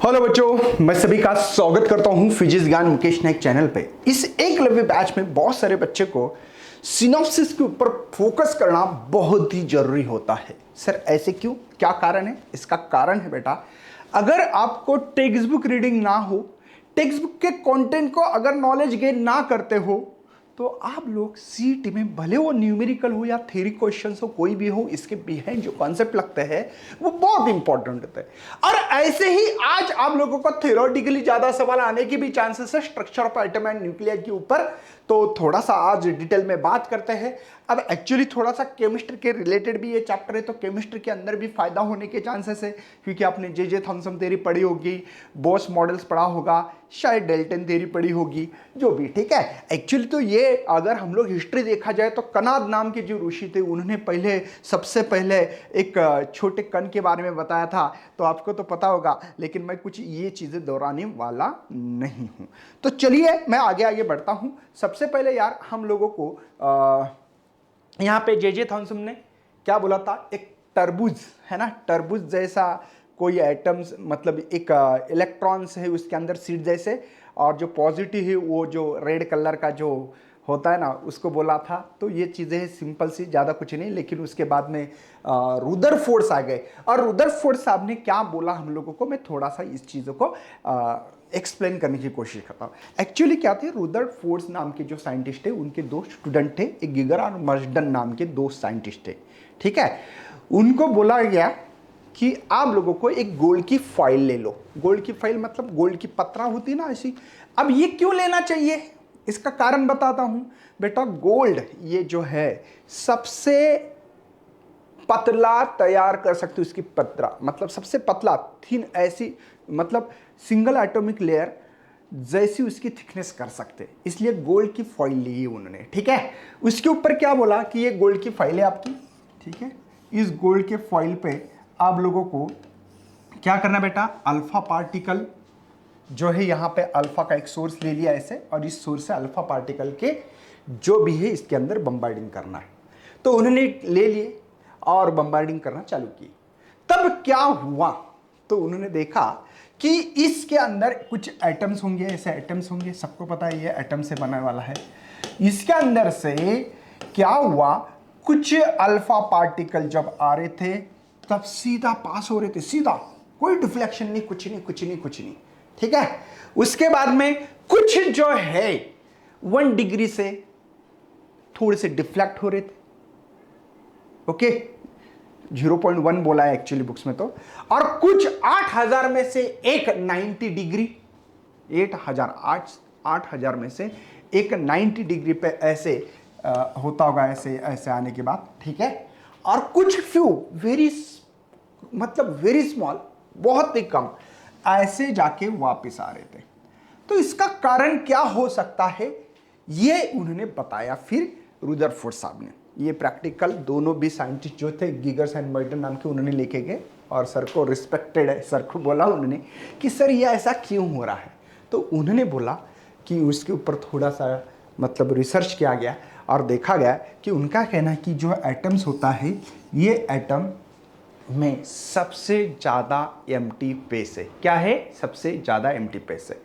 Hello बच्चों, मैं सभी का स्वागत करता हूं फिजिक्स ज्ञान मुकेश नायक चैनल पे। इस एकलव्य बैच में बहुत सारे बच्चे को सिनॉप्सिस के ऊपर फोकस करना बहुत ही जरूरी होता है। सर ऐसे क्यों, क्या कारण है? इसका कारण है बेटा, अगर आपको टेक्स्ट बुक रीडिंग ना हो, टेक्स्ट बुक के कंटेंट को अगर नॉलेज गेन ना करते हो, तो आप लोग सीटी में भले वो न्यूमेरिकल हो या थ्योरी क्वेश्चंस हो, कोई भी हो, इसके बिहाइंड जो कॉन्सेप्ट लगते हैं वो बहुत इंपॉर्टेंट होते हैं। और ऐसे ही आज आप लोगों को थ्योरेटिकली ज्यादा सवाल आने की भी चांसेस है structure of atom and nuclear के ऊपर। तो थोड़ा सा आज डिटेल में बात करते हैं। अब एक्चुअली थोड़ा सा केमिस्ट्री के रिलेटेड भी ये चैप्टर है, तो केमिस्ट्री के अंदर भी फायदा होने के चांसेस है, क्योंकि आपने जे थॉम्सन थ्योरी पढ़ी होगी, बोस मॉडल्स पढ़ा होगा, शायद डेल्टन थ्योरी पढ़ी होगी, जो भी ठीक है। एक्चुअली तो ये अगर हम लोग हिस्ट्री देखा जाए तो कनाद नाम के जो ऋषि थे उन्होंने सबसे पहले एक छोटे कण के बारे में बताया था, तो आपको तो पता होगा, लेकिन मैं कुछ ये चीजें दोहराने वाला नहीं हूं। तो चलिए मैं आगे आगे बढ़ता हूं। सबसे पहले यार हम लोगों को यहाँ पे जे थॉम्सन ने क्या बोला था, एक तरबूज है ना, तरबूज जैसा कोई एटम्स, मतलब एक इलेक्ट्रॉन्स है उसके अंदर सीड जैसे, और जो पॉजिटिव है वो जो रेड कलर का जो होता है ना, उसको बोला था। तो ये चीज़ें सिंपल सी, ज़्यादा कुछ नहीं। लेकिन उसके बाद में रुदरफोर्ड आ गए, और रुदरफोर्ड साहब ने क्या बोला हम लोगों को, मैं थोड़ा सा इस चीज़ों को एक्सप्लेन करने की कोशिश करता हूँ। एक्चुअली क्या थे, रुदरफोर्ड नाम के जो साइंटिस्ट थे उनके दो स्टूडेंट थे, एक गिगर और मर्जडन नाम के दो साइंटिस्ट थे, ठीक है। उनको बोला गया कि आप लोगों को एक गोल्ड की फाइल ले लो। गोल्ड की फाइल मतलब गोल्ड की पत्रा होती है ना, ऐसी। अब ये क्यों लेना चाहिए, इसका कारण बताता हूं बेटा। गोल्ड ये जो है सबसे पतला तैयार कर सकते हो, इसकी पत्रा मतलब सबसे पतला थिन, ऐसी मतलब सिंगल एटॉमिक लेयर जैसी उसकी थिकनेस कर सकते, इसलिए गोल्ड की फॉइल ली उन्होंने, ठीक है। उसके ऊपर क्या बोला कि ये गोल्ड की फाइल है आपकी, ठीक है। इस गोल्ड के फॉइल पे आप लोगों को क्या करना बेटा, अल्फा पार्टिकल जो है यहाँ पे अल्फा का एक सोर्स ले लिया ऐसे, और इस सोर्स से अल्फा पार्टिकल के जो भी है इसके अंदर बम्बार्डिंग करना है। तो उन्होंने ले लिए और बम्बार्डिंग करना चालू की। तब क्या हुआ, तो उन्होंने देखा कि इसके अंदर कुछ एटम्स होंगे, ऐसे एटम्स होंगे, सबको पता है ये एटम से बनने वाला है। इसके अंदर से क्या हुआ, कुछ अल्फा पार्टिकल जब आ रहे थे तब सीधा पास हो रहे थे, सीधा, कोई डिफ्लेक्शन नहीं, कुछ नहीं कुछ नहीं कुछ नहीं, ठीक है। उसके बाद में कुछ जो है 1 डिग्री से थोड़े से डिफ्लेक्ट हो रहे थे, ओके, 0.1 बोला है एक्चुअली बुक्स में तो। और कुछ 8000 में से एक 90 डिग्री, 8000 में से एक 90 डिग्री पे ऐसे होता होगा, ऐसे ऐसे आने के बाद, ठीक है। और कुछ फ्यू वेरी स्मॉल, बहुत ही कम, ऐसे जाके वापस आ रहे थे। तो इसका कारण क्या हो सकता है, ये उन्होंने बताया फिर रुदरफोर्ड साहब ने। ये प्रैक्टिकल दोनों भी साइंटिस्ट जो थे, गिगर्स एंड मर्टन नाम के, उन्होंने लेके गए और सर को रिस्पेक्टेड है, सर को बोला उन्होंने कि सर ये ऐसा क्यों हो रहा है। तो उन्होंने बोला कि उसके ऊपर थोड़ा सा मतलब रिसर्च किया गया और देखा गया कि उनका कहना है कि जो एटम्स होता है, ये एटम में सबसे ज्यादा एम्प्टी स्पेस है। क्या है, सबसे ज्यादा एम्प्टी स्पेस है।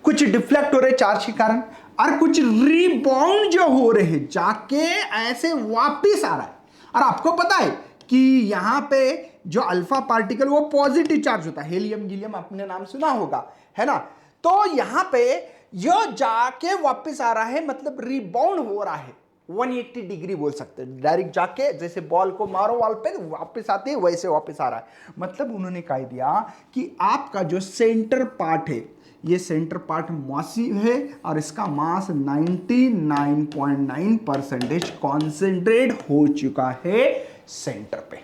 कुछ डिफ्लेक्ट हो रहे चार्ज के कारण, और कुछ रिबाउंड जो हो रहे हैं, जाके ऐसे वापस आ रहा है। और आपको पता है कि यहां पे जो अल्फा पार्टिकल वो पॉजिटिव चार्ज होता है, हेलियम गीलियम आपने नाम सुना होगा, है ना। तो यहां पे जो जाके वापस आ रहा है, मतलब रिबाउंड हो रहा है, 180 डिग्री बोल सकते हैं। डायरेक्ट जाके जैसे बॉल को मारो वॉल पे वापस आती है, वैसे वापस आ रहा है। मतलब उन्होंने कह दिया कि आपका जो सेंटर पार्ट है, ये सेंटर पार्ट मासिव है और इसका मास 99.9% कॉन्सेंट्रेट हो चुका है सेंटर पे।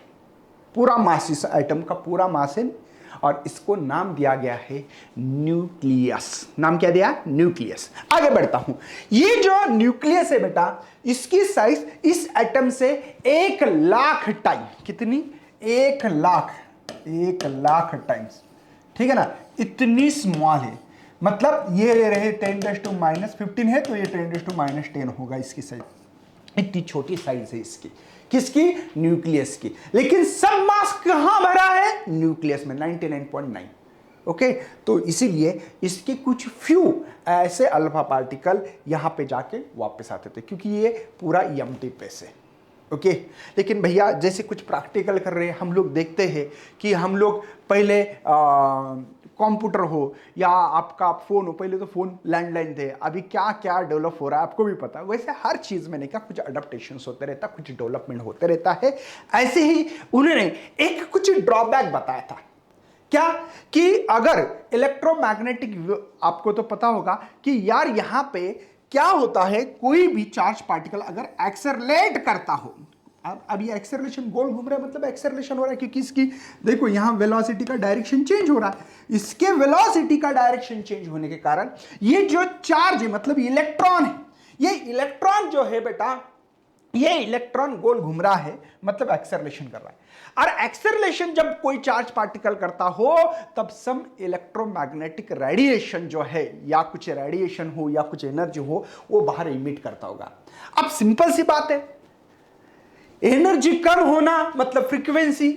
पूरा मास, इस एटम का पूरा मास है, और इसको नाम दिया गया है न्यूक्लियस। नाम क्या दिया, न्यूक्लियस। आगे बढ़ता हूं। ये जो न्यूक्लियस है बेटा, इसकी साइज इस एटम से 1,00,000 टाइम, कितनी, 1,00,000 टाइम्स, ठीक है ना, इतनी स्मॉल है। मतलब ये रहे 10⁻⁻15 है, तो ये 10⁻10 होगा इसकी साइज। इतनी छोटी साइज है इसकी, किसकी, न्यूक्लियस की। लेकिन सब मास कहां भरा है, न्यूक्लियस में, 99.9। ओके, तो इसीलिए इसके कुछ फ्यू ऐसे अल्फा पार्टिकल यहाँ पे जाके वापस आते थे, क्योंकि ये पूरा EMT पे से। ओके, लेकिन भैया जैसे कुछ प्रैक्टिकल कर रहे हैं हम लोग, देखते हैं कि हम लोग पहले कंप्यूटर हो या आपका फ़ोन हो, पहले तो फ़ोन लैंडलाइन थे, अभी क्या क्या डेवलप हो रहा है आपको भी पता है। वैसे हर चीज़ में नहीं क्या, कुछ अडेप्टेशंस होते रहता, कुछ डेवलपमेंट होते रहता है। ऐसे ही उन्होंने एक कुछ ड्रॉबैक बताया था, क्या कि अगर इलेक्ट्रोमैग्नेटिक, आपको तो पता होगा कि यार यहां पे क्या होता है, कोई भी चार्ज पार्टिकल अगर एक्सेलरेट करता हो, अब ये एक्सेलरेशन गोल घूम रहा है मतलब एक्सेलरेशन हो रहा है, क्योंकि इसकी देखो यहां वेलोसिटी का डायरेक्शन चेंज हो रहा है। इसके वेलोसिटी का डायरेक्शन चेंज होने के कारण ये जो चार्ज है मतलब इलेक्ट्रॉन है, ये इलेक्ट्रॉन जो है बेटा, ये इलेक्ट्रॉन गोल घूम रहा है मतलब एक्सेलरेशन कर रहा है। और एक्सेलरेशन जब कोई चार्ज पार्टिकल करता हो तब सम इलेक्ट्रोमैग्नेटिक रेडिएशन जो है, या कुछ रेडिएशन हो या कुछ एनर्जी हो, वो बाहर इमिट करता होगा। अब सिंपल सी बात है, एनर्जी कम होना मतलब frequency,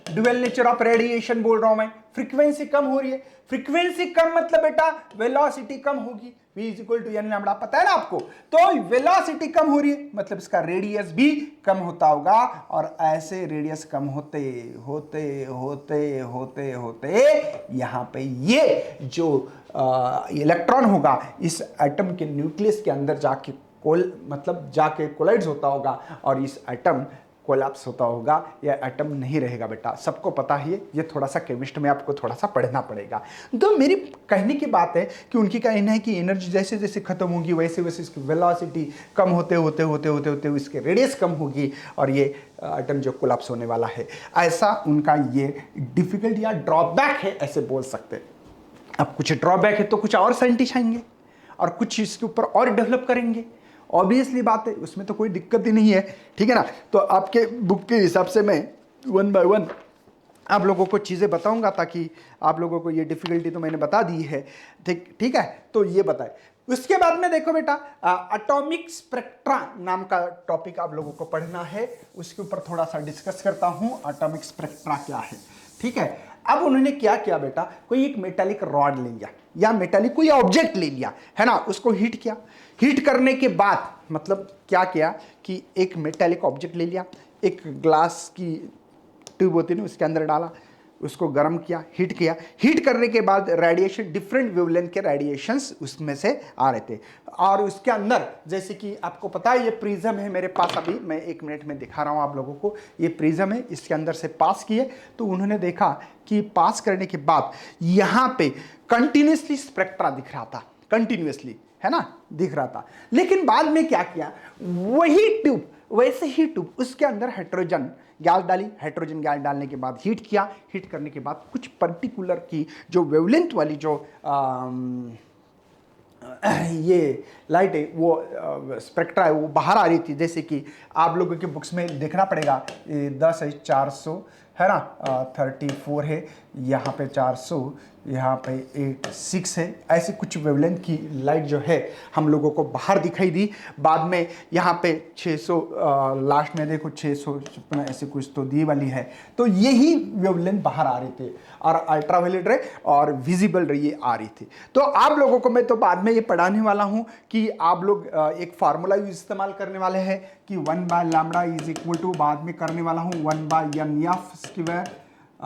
dual nature of radiation बोल रहा हूं मैं, फ्रीक्वेंसी कम हो रही है। फ्रीक्वेंसी कम मतलब बेटा वेलोसिटी कम होगी, v is equal to n lambda, पता है ना आपको। तो वेलोसिटी कम हो रही है मतलब इसका रेडियस भी कम होता होगा, और ऐसे रेडियस कम होते होते होते होते होते यहां पे ये जो इलेक्ट्रॉन होगा इस एटम के न्यूक्लियस के अंदर जाके मतलब जाके कोलाइड्स होता होगा, और इस एटम कोलैप्स होता होगा, या एटम नहीं रहेगा बेटा, सबको पता है ये थोड़ा सा केमिस्ट में आपको थोड़ा सा पढ़ना पड़ेगा। तो मेरी कहने की बात है कि उनकी कहना है कि एनर्जी जैसे जैसे खत्म होगी वैसे वैसे इसकी वेलोसिटी कम होते होते होते होते होते इसके रेडियस कम होगी, और ये एटम जो कोलैप्स होने वाला है, ऐसा उनका ये डिफिकल्ट या ड्रॉबैक है, ऐसे बोल सकते हैं। अब कुछ ड्रॉबैक है तो कुछ और साइंटिस्ट आएंगे और कुछ इसके ऊपर और डेवलप करेंगे, ऑब्वियसली बात है, उसमें तो कोई दिक्कत ही नहीं है, ठीक है ना। तो आपके बुक के हिसाब से मैं 1 बाय 1 आप लोगों को चीज़ें बताऊंगा, ताकि आप लोगों को ये डिफिकल्टी तो मैंने बता दी है, ठीक है। तो ये बताए, उसके बाद में देखो बेटा एटॉमिक स्पेक्ट्रा नाम का टॉपिक आप लोगों को पढ़ना है, उसके ऊपर थोड़ा सा डिस्कस करता हूँ, एटॉमिक स्पेक्ट्रा क्या है, ठीक है। अब उन्होंने क्या किया बेटा, कोई एक मेटालिक रॉड ले लिया या मेटालिक कोई ऑब्जेक्ट ले लिया है ना, उसको हीट किया। हीट करने के बाद मतलब क्या किया कि एक मेटालिक ऑब्जेक्ट ले लिया, एक ग्लास की ट्यूब होती है ना उसके अंदर डाला, उसको गर्म किया, हीट किया। हीट करने के बाद रेडिएशन, डिफरेंट वेवलेंथ के रेडिएशंस उसमें से आ रहे थे, और उसके अंदर जैसे कि आपको पता है ये प्रिज्म है मेरे पास, अभी मैं 1 मिनट में दिखा रहा हूं आप लोगों को, ये प्रिज्म है, इसके अंदर से पास किए तो उन्होंने देखा कि पास करने के बाद यहां पे कंटिन्यूसली स्पेक्ट्रा दिख रहा था, कंटिन्यूसली है ना दिख रहा था। लेकिन बाद में क्या किया, वही ट्यूब, वैसे ही ट्यूब, उसके अंदर हाइड्रोजन गैस डाली, हाइड्रोजन गैस डालने के बाद हीट किया। हीट करने के बाद कुछ पर्टिकुलर की जो वेवलेंथ वाली जो ये लाइट है वो स्पेक्ट्रा है वो बाहर आ रही थी। जैसे कि आप लोगों के बुक्स में देखना पड़ेगा, 10 है 400 है ना, 34 है, यहाँ पे 400, यहाँ पे 86 है, ऐसे कुछ वेवलेंथ की लाइट जो है हम लोगों को बाहर दिखाई दी। बाद में यहाँ पे 600 लास्ट में देखो 656 ऐसे कुछ तो दी वाली है, तो यही वेवलेंथ बाहर आ रही थी, और अल्ट्रावायलेट रे और विजिबल रे ये आ रही थी। तो आप लोगों को मैं तो बाद में ये पढ़ाने वाला हूँ कि आप लोग एक फार्मूला इस्तेमाल करने वाले हैं कि 1 by lambda is equal to, बाद में करने वाला हूँ 1 बाय एन एफ स्क्वायर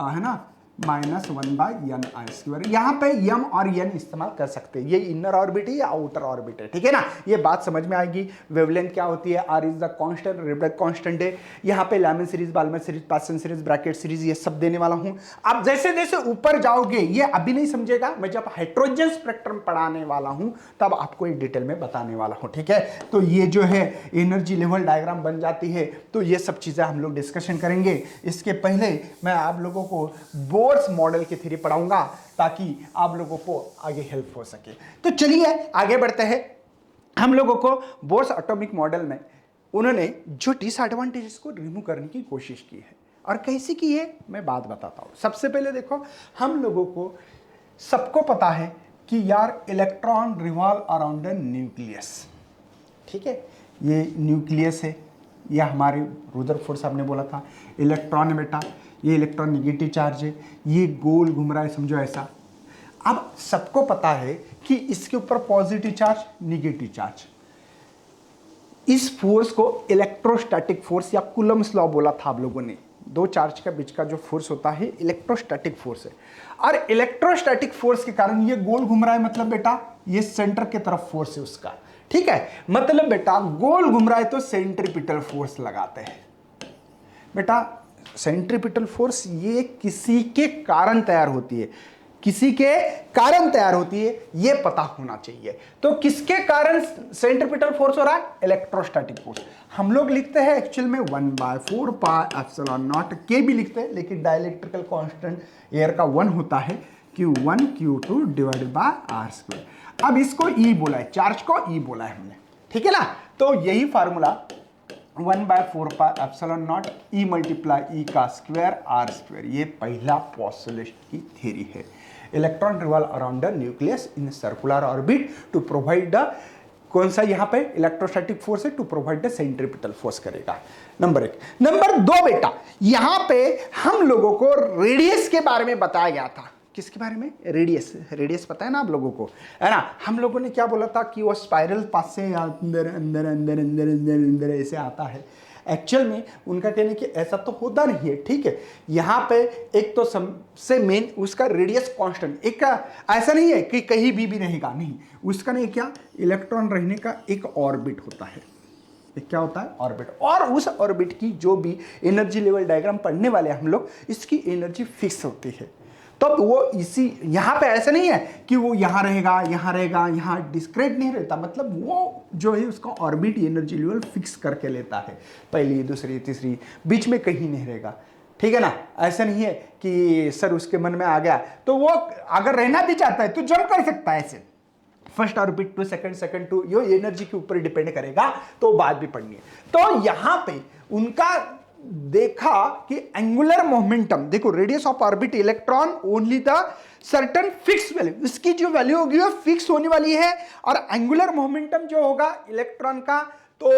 है ना, माइनस 1 बाय एन आई स्क्वायर। यहाँ पे एम और एन इस्तेमाल कर सकते हैं, ये इनर ऑर्बिट है या आउटर ऑर्बिट है, ठीक है ना, ये बात समझ में आएगी। वेवलेंथ क्या होती है, R is the constant, Rydberg constant है। यहाँ पे Lyman series, Balmer series, Paschen series, Brackett series, ये सब देने वाला हूँ। आप जैसे जैसे ऊपर जाओगे, ये अभी नहीं समझेगा, मैं जब हाइड्रोजन स्पेक्ट्रम पढ़ाने वाला हूँ तब आपको एक डिटेल में बताने वाला हूँ, ठीक है। तो ये जो है एनर्जी लेवल डायग्राम बन जाती है, तो ये सब चीजें हम लोग डिस्कशन करेंगे। इसके पहले मैं आप लोगों को बोर्स मॉडल की थ्योरी पढ़ाऊंगा ताकि आप लोगों को आगे हेल्प हो सके। तो चलिए आगे बढ़ते हैं। हम लोगों को बोर्स एटॉमिक मॉडल में उन्होंने जो डिसएडवांटेजेस को रिमूव करने की कोशिश की है, और कैसे की है मैं बात बताता हूं। सबसे पहले देखो, हम लोगों को सबको पता है कि यार electron revolve around the nucleus, ठीक है, ये न्यूक्लियस है, यह हमारे रुदरफोर्ड साहब ने बोला था। इलेक्ट्रॉन है बेटा, ये इलेक्ट्रॉन निगेटिव चार्ज है, ये गोल घूम रहा है, समझो ऐसा, अब सबको पता है कि इसके ऊपर पॉजिटिव चार्ज, निगेटिव चार्ज। इस फोर्स को इलेक्ट्रोस्टैटिक फोर्स या कूलम्ब्स लॉ बोला था आप लोगों ने। दो चार्ज के बीच का जो फोर्स होता है इलेक्ट्रोस्टैटिक फोर्स है। और इलेक्ट्रोस्टैटिक फोर्स के कारण ये गोल घूम रहा है, मतलब बेटा ये सेंटर की तरफ फोर्स है उसका, ठीक है। मतलब बेटा गोल घूम रहा है तो सेंट्रीपिटल फोर्स लगाते हैं। बेटा सेंट्रीपिटल फोर्स ये किसी के कारण तैयार होती है, किसी के कारण तैयार होती है, ये पता होना चाहिए। तो किसके कारण सेंट्रीपिटल फोर्स हो रहा है? Electrostatic force. हम लोग लिखते हैं एक्चुअल में 1/4 पाई एप्सिलॉन नॉट के भी लिखते हैं, लेकिन डाइलेक्ट्रिकल कांस्टेंट एयर का 1 होता है, Q1 Q2 divided by r²। अब इसको E बोला है, चार्ज को E बोला है हमने, ठीक है ना। तो यही formula 1/4 pi epsilon naught E multiply E का स्क्वायर r², ये पहला पोस्टुलेशन की थ्योरी है। Electron revolve around the nucleus in circular orbit to provide the, कौन सा यहाँ पे इलेक्ट्रोस्टैटिक फोर्स है, to provide the centripetal force करेगा। नंबर 1। नंबर 2 बेटा, यहां पे हम लोगों को रेडियस के बारे में बताया गया था। किसके बारे में? रेडियस। रेडियस पता है ना आप लोगों को, है ना। हम लोगों ने क्या बोला था कि वो स्पाइरल पास से अंदर अंदर अंदर अंदर अंदर अंदर ऐसे आता है। एक्चुअल में उनका कहने कि ऐसा तो होता नहीं है, ठीक है। यहाँ पे एक तो सबसे मेन उसका रेडियस कांस्टेंट, एक ऐसा नहीं है कि कहीं भी रहेगा, नहीं, उसका नहीं, क्या इलेक्ट्रॉन रहने का एक ऑर्बिट होता है। एक क्या होता है? ऑर्बिट। और उस ऑर्बिट की जो भी एनर्जी लेवल डायग्राम पढ़ने वाले हम लोग, इसकी एनर्जी फिक्स होती है। तब तो वो इसी यहाँ पे ऐसा नहीं है कि वो यहाँ रहेगा, यहाँ रहेगा, यहाँ डिस्क्रीट नहीं रहता। मतलब वो जो है उसका ऑर्बिट एनर्जी लेवल फिक्स करके लेता है, पहली दूसरी तीसरी, बीच में कहीं नहीं रहेगा, ठीक है ना। ऐसा नहीं है कि सर उसके मन में आ गया तो वो अगर रहना भी चाहता है तो जंप कर सकता है ऐसे, first orbit to second, second to, ये एनर्जी के ऊपर डिपेंड करेगा, तो बात भी पढ़नी है। तो यहां पे उनका देखा कि एंगुलर मोमेंटम, देखो radius of orbit electron only the certain fix value, इसकी जो वैल्यू होगी वो फिक्स होने वाली है। और एंगुलर मोमेंटम जो होगा इलेक्ट्रॉन का, तो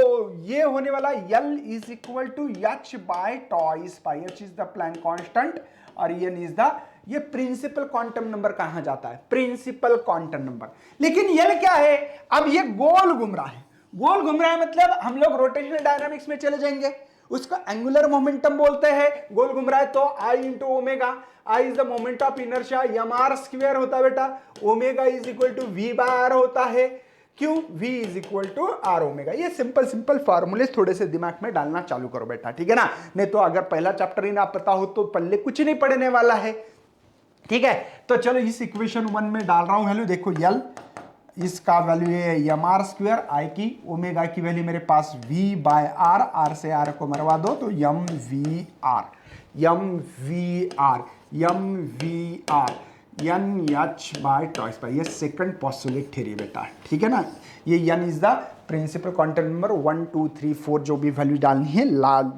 ये होने वाला L is equal to h by twice pi, h is the Planck constant और n इज द, ये प्रिंसिपल क्वांटम नंबर कहां जाता है? Principal quantum number. लेकिन L क्या है? अब ये गोल घूम रहा है, गोल घूम रहा है मतलब हम लोग रोटेशनल डायनामिक्स में चले जाएंगे, उसका एंगुलर मोमेंटम बोलते हैं। गोल घूम रहा है तो I into omega, I is the moment of inertia, mr square होता है बेटा, omega is equal to v by r होता है। क्यों? v is equal to r omega. ये सिंपल सिंपल फार्मूले थोड़े से दिमाग में डालना चालू करो बेटा, ठीक है ना। नहीं तो अगर पहला चैप्टर ही ना पता हो तो पल्ले कुछ नहीं पढ़ने वाला है, ठीक है। तो चलो इस इक्वेशन 1 में डाल रहा हूं वैल्यू, देखो L इसका वैल्यू है mr स्क्वायर, I की, ओमेगा की वैल्यू मेरे पास v बाय r, r से r को मरवा दो तो mvr, NH by twice by, ये सेकंड पोस्टुलेट थ्योरी बेटा, ठीक है ना। ये n is the principal quantum number, 1 2 3 4 जो भी वैल्यू डालनी है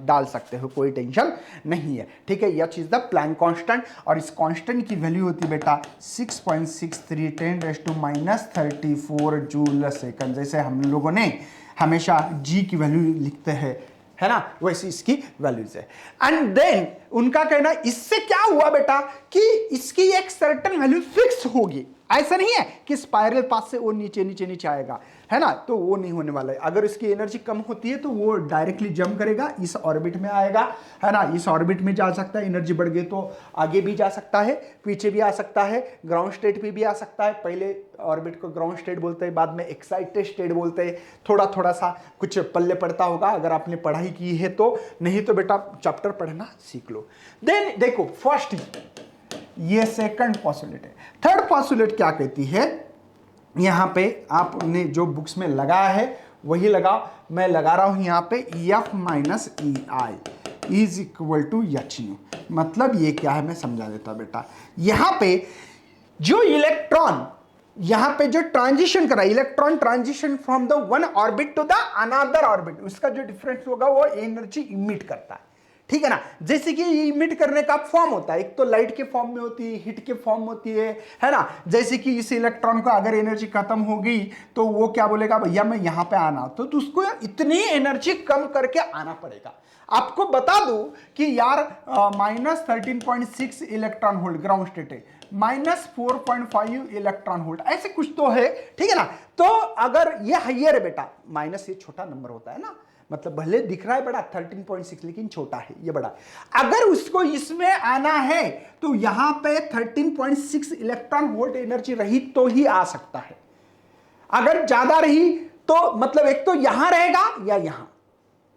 डाल सकते हो, कोई टेंशन नहीं है, ठीक है। h is the Planck constant और इस कांस्टेंट की वैल्यू होती है बेटा 6.63 10⁻34 जूल सेकंड। जैसे हम लोगों ने हमेशा g की वैल्यू लिखते हैं, है ना, वैसे इसकी वैल्यूज है। एंड देन उनका कहना, इससे क्या हुआ बेटा कि इसकी एक सर्टेन वैल्यू फिक्स होगी। ऐसा नहीं है कि स्पाइरल पाथ से वो नीचे नीचे नीचे आएगा, है ना, तो वो नहीं होने वाला है। अगर इसकी एनर्जी कम होती है तो वो डायरेक्टली जंप करेगा, इस ऑर्बिट में आएगा, है ना, इस ऑर्बिट में जा सकता है। एनर्जी बढ़ गई तो आगे भी जा सकता है, पीछे भी आ सकता है, ग्राउंड स्टेट पे भी आ सकता है। पहले ऑर्बिट को ग्राउंड स्टेट बोलते हैं, बाद में एक्साइटेड स्टेट बोलते हैं। थोड़ा थोड़ा सा कुछ पल्ले पड़ता होगा अगर आपने पढ़ाई की है तो, नहीं तो बेटा चैप्टर पढ़ना सीख लो। देन देखो फर्स्ट, ये सेकंड पॉस्टुलेट है। थर्ड पॉस्टुलेट क्या कहती है? यहां पे आपने जो बुक्स में लगाया है वही लगाओ, मैं लगा रहा हूं यहां पे F minus EI is equal to h nu. मतलब ये क्या है मैं समझा देता बेटा। यहां पे जो इलेक्ट्रॉन, यहां पे जो ट्रांजिशन कर रहा है, electron transition from the one orbit to the another orbit, उसका जो डिफरेंस होगा वो एनर्जी इमिट करता है, ठीक है ना। जैसे कि ये इमिट करने का फॉर्म होता है, एक तो लाइट के फॉर्म में होती है, हीट के फॉर्म होती है ना। जैसे कि इस इलेक्ट्रॉन को अगर एनर्जी खत्म हो गई तो वो क्या बोलेगा, भैया मैं यहां पे आना, तो उसको इतनी एनर्जी कम करके आना पड़ेगा। आपको बता दूं कि यार -13.6 इलेक्ट्रॉन वोल्ट ग्राउंड स्टेट है, -4.5 इलेक्ट्रॉन वोल्ट, ऐसे कुछ तो है, ठीक है ना। तो अगर ये हाइयर है बेटा, माइनस ये छोटा नंबर होता है ना, मतलब भले दिख रहा है बड़ा 13.6 लेकिन छोटा है, ये बड़ा। अगर उसको इसमें आना है तो यहां पे 13.6 इलेक्ट्रॉन वोल्ट एनर्जी रही तो ही आ सकता है। अगर ज्यादा रही तो मतलब एक तो यहां रहेगा या यहां,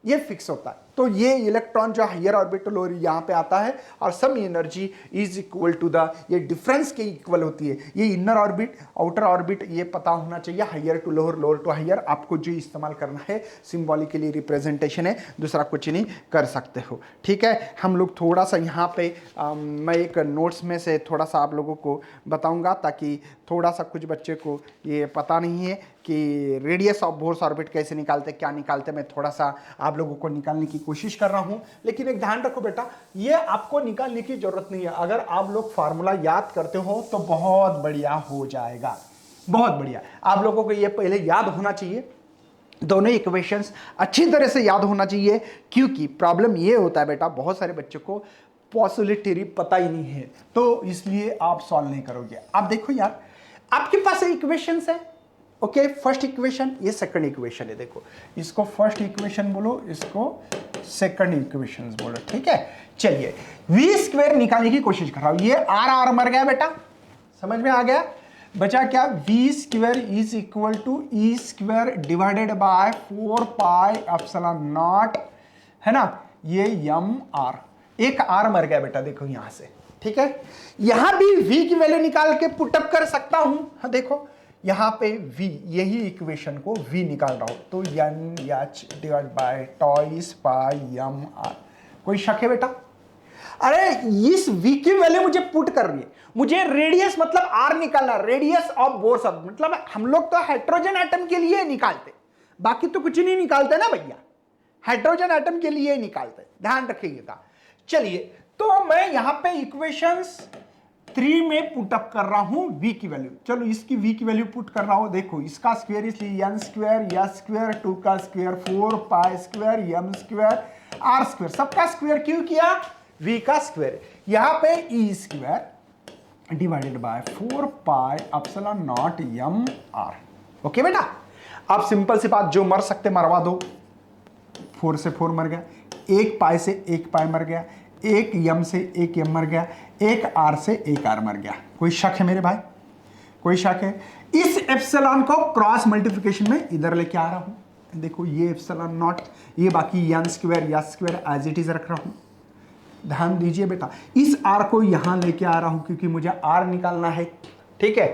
ये फिक्स होता है। तो ये इलेक्ट्रॉन जो हायर ऑर्बिटल और यहां पे आता है और some energy is equal to the, ये डिफरेंस के इक्वल होती है। ये इनर ऑर्बिट आउटर ऑर्बिट ये पता होना चाहिए, higher to lower lower to higher. आपको जो इस्तेमाल करना है सिंबॉलिकली रिप्रेजेंटेशन है, दूसरा कुछ नहीं कर सकते हो, ठीक है। हम लोग थोड़ा सा यहाँ पे मैं एक नोट्स में से थोड़ा सा आप लोगों को बताऊंगा ताकि थोड़ा सा कुछ बच्चे को ये पता नहीं है कि रेडियस ऑफ बोर्स ऑर्बिट कैसे निकालते, क्या निकालते। मैं थोड़ा सा आप लोगों को निकालने की कोशिश कर रहा हूं, लेकिन एक ध्यान रखो बेटा, ये आपको निकालने की जरूरत नहीं है। अगर आप लोग फार्मूला याद करते हो तो बहुत बढ़िया हो जाएगा, बहुत बढ़िया। आप लोगों को ये पहले याद होना चाहिए, दोनों इक्वेशंस अच्छी तरह से याद होना चाहिए, क्योंकि प्रॉब्लम ये होता है बेटा, बहुत सारे बच्चों को पॉसिबिलिटी पता ही नहीं है, तो इसलिए आप सॉल्व नहीं करोगे। आप देखो यार, आपके पास इक्वेशंस है, ओके। फर्स्ट इक्वेशन, ये सेकंड इक्वेशन है, देखो इसको फर्स्ट इक्वेशन बोलो, इसको सेकंड इक्वेशन बोलो, ठीक है। चलिए v स्क्वायर निकालने की कोशिश कर रहा हूं, ये आर मर गया बेटा, समझ में आ गया। बचा क्या, v square is equal to e square divided by 4 pi epsilon naught, है ना। ये यम आर, एक आर मर गया बेटा, देखो यहां से, ठीक है। यहां भी v की वैल्यू निकाल के पुटअप कर सकता हूं, हाँ देखो यहां पे v, यही इक्वेशन को v निकाल रहा हूं, तो n h divide by twice pi m r. कोई शक है बेटा? अरे इस v की वैल्यू मुझे पुट करनी है, मुझे रेडियस मतलब r निकालना, रेडियस ऑफ बोर्स ऑर्बिट। मतलब हम लोग तो हाइड्रोजन एटम के लिए निकालते, बाकी तो कुछ नहीं निकालते ना भैया, हाइड्रोजन एटम के लिए निकालते, ध्यान रखिएगा। चलिए तो मैं यहां पे इक्वेशंस 3 में पुट अप कर रहा हूं v की वैल्यू। चलो इसकी v की वैल्यू पुट कर रहा हूं, देखो इसका स्क्वायर इसलिए n स्क्वायर एस स्क्वायर 2 का square 4 pi square m square r square, सबका स्क्वायर क्यों किया, v का स्क्वायर। यहां पे e square divided by 4 pi epsilon naught m r. Okay बेटा, आप सिंपल सी बात, जो मर सकते मरवा दो। 4 से 4 मर गया, 1 पाई से 1 पाई मर गया, एक यम से एक यम मर गया, एक आर से एक आर मर गया। कोई शक है मेरे भाई? कोई शक है? इस एप्सिलॉन को क्रॉस मल्टीप्लिकेशन में इधर लेके आ रहा हूं, देखो ये एप्सिलॉन नॉट, ये बाकी एन स्क्वायर या स्क्वायर एज इट इज रख रहा हूं। ध्यान दीजिए बेटा, इस आर को यहां लेके आ रहा हूं क्योंकि मुझे आर निकालना है, ठीक है।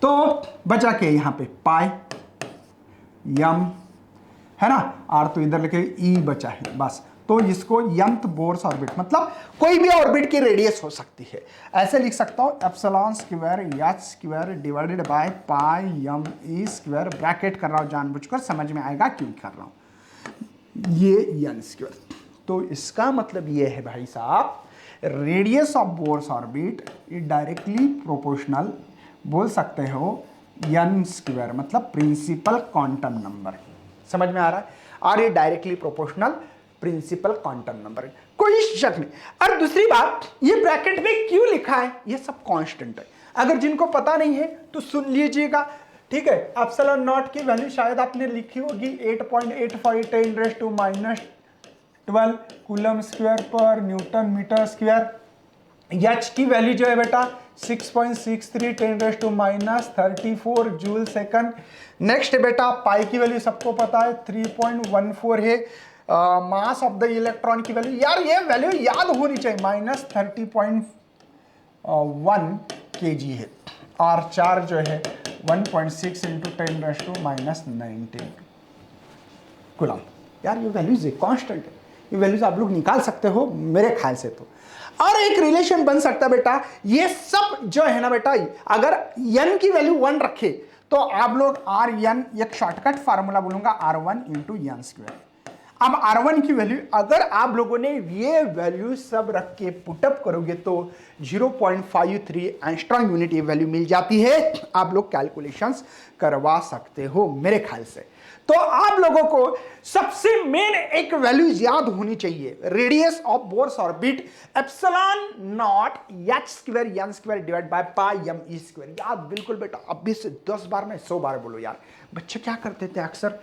तो बचा के यहां पे पाई यम, है ना, आर तो इधर लेके ई बचा है बस। तो इसको यंत बोर्स ऑर्बिट, मतलब कोई भी ऑर्बिट की रेडियस हो सकती है, ऐसे लिख सकता हूं epsilon square h square divided by pi m e square, bracket कर रहा हूं जानबूझकर, समझ में आएगा क्यों कर रहा हूं, ये एन स्क्वायर। तो इसका मतलब ये है भाई साहब, radius of Bohr's orbit directly proportional बोल सकते हो एन स्क्वायर, मतलब प्रिंसिपल क्वांटम नंबर, समझ में आ रहा है। और ये directly proportional principal quantum number, कोई शक नहीं। और दूसरी बात, ये ब्रैकेट में क्यों लिखा है, ये सब कांस्टेंट है। अगर जिनको पता नहीं है तो सुन लीजिएगा, ठीक है। एप्सिलॉन नॉट की वैल्यू शायद आपने लिखी होगी 8.85 10 - 12 कूलम स्क्वायर पर न्यूटन मीटर स्क्वायर। एच की वैल्यू जो है बेटा 6.63 10 - 34 जूल सेकंड। नेक्स्ट बेटा पाई की वैल्यू सबको पता है 3.14 है। मास ऑफ द इलेक्ट्रॉन की वैल्यू, यार ये वैल्यू याद होनी चाहिए, -30.1 kg है। और चार्ज जो है 1.6 × 10 - 19 कूलम। यार ये वैल्यूज कांस्टेंट है, ये वैल्यूज आप लोग निकाल सकते हो मेरे ख्याल से। तो और एक रिलेशन बन सकता है बेटा, ये सब जो है ना बेटा, अगर n की वैल्यू 1 रखे तो आप लोग आर एन, एक शॉर्टकट फार्मूला बोलूंगा R1 × n स्क्वायर। अब R1 की वैल्यू अगर आप लोगों ने ये वैल्यू सब रख के पुटअप करोगे तो 0.53 एंगस्ट्रॉम यूनिट ये वैल्यू मिल जाती है। आप लोग कैलकुलेशंस करवा सकते हो मेरे ख्याल से। तो आप लोगों को सबसे मेन एक वैल्यू याद होनी चाहिए, radius of Bohr's orbit epsilon naught h square n square divide by pi m e square. याद बिल्कुल बेटा, अभी से 10 बार नहीं 100 बार बोलो यार। बच्चे क्या करते थे अक्सर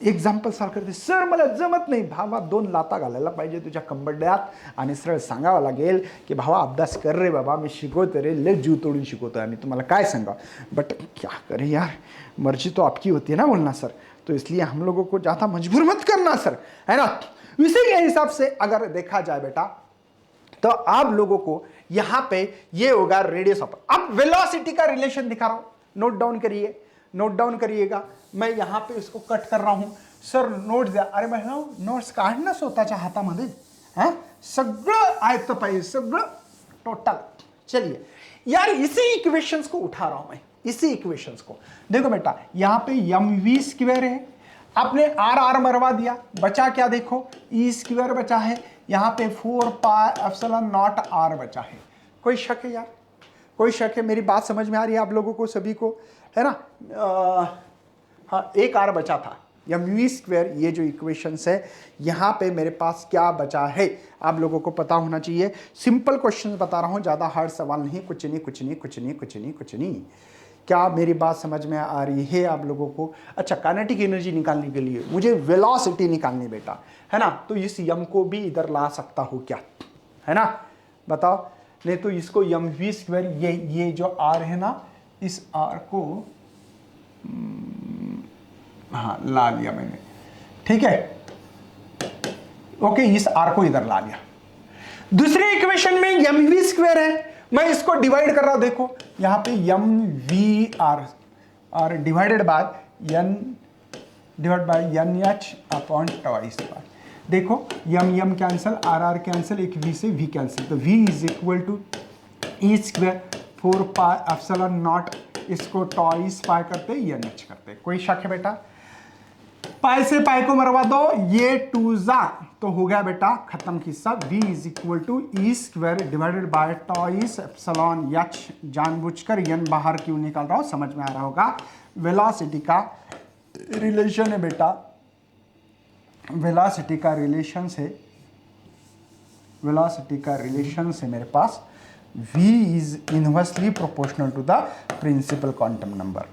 एक्झाम्पल सॉल्व करते, सर मला जमत नाही भावा, 2 लाता घालायला पाहिजे तुझ्या कंबरड्यात आणि सरळ सांगावं लागेल की भावा अभ्यास कर रे बाबा, मी शिकवतो रे, लय जीव तोडून शिकवतो आणि तुम्हाला काय सांगा, बट क्या करें यार, मर्जी तो आपकी होती है ना बोलना सर, तो इसलिए हम लोगों को ज़्यादा मजबूर मत करना सर, है ना। इसी के हिसाब से अगर देखा जाए बेटा तो आप लोगों को यहां पे ये होगा रेडियस ऑफ। अब वेलोसिटी का रिलेशन दिखा रहा हूं, नोट डाउन करिए, नोट डाउन करिएगा। मैं यहां पे इसको कट कर रहा हूं सर, नोट द्या। अरे मैं नोट्स काढणं स्वतःच्या हातामध्ये, हां सगळं आयतं पाहिजे, सगळं टोटल। चलिए यार, इसी इक्वेशंस को उठा रहा हूं मैं, इसी इक्वेशंस को देखो बेटा, यहां पे एम वी स्क्वायर है, आपने आर आर मरवा दिया, बचा क्या देखो, ई स्क्वायर बचा है, यहां पे 4 पाई एप्सिलॉन नॉट आर बचा है। कोई शक है यार, कोई शक है? मेरी बात समझ में आ रही है आप लोगों को सभी को, है ना। हाँ, एक आर बचा था, एम वी स्क्वायर, ये जो इक्वेशंस है यहाँ पे मेरे पास क्या बचा है आप लोगों को पता होना चाहिए। सिंपल क्वेश्चन बता रहा हूँ, ज़्यादा हार्ड सवाल नहीं, कुछ नहीं कुछ नहीं कुछ नहीं कुछ नहीं कुछ नहीं। क्या मेरी बात समझ में आ रही है आप लोगों को? अच्छा, काइनेटिक एनर्जी निकालने के लिए मुझे वेलोसिटी निकालनी बेटा, है ना, तो इस यम को भी इधर ला सकता हूँ क्या, है ना, बताओ। नहीं तो इसको एम वी स्क्वायर, ये जो आर है ना, इस आर को हाँ ला लिया मैंने, ठीक है, ओके, इस आर को इधर ला लिया। दूसरे इक्वेशन में एम वी स्क्वायर है, मैं इसको डिवाइड कर रहा हूं, देखो यहां पे एम वी आर और divided by n, divide by n h upon twice by, देखो m m cancel, r r cancel, एक वी से वी कैंसिल, तो v is equal to e square 4 pi epsilon naught, इसको twice pi करते n H करते। कोई शक है बेटा? पाई से पाई को मरवा दो, ये 2 जा तो हो गया बेटा खत्म किस्सा। v is equal to e square divided by twice epsilon h, जानबूझकर n बाहर क्यों निकाल रहा हूं, समझ में आ रहा होगा। वेलोसिटी का रिलेशन है बेटा, वेलोसिटी का रिलेशन से, वेलोसिटी का रिलेशन से मेरे पास v is inversely proportional to the principal quantum number.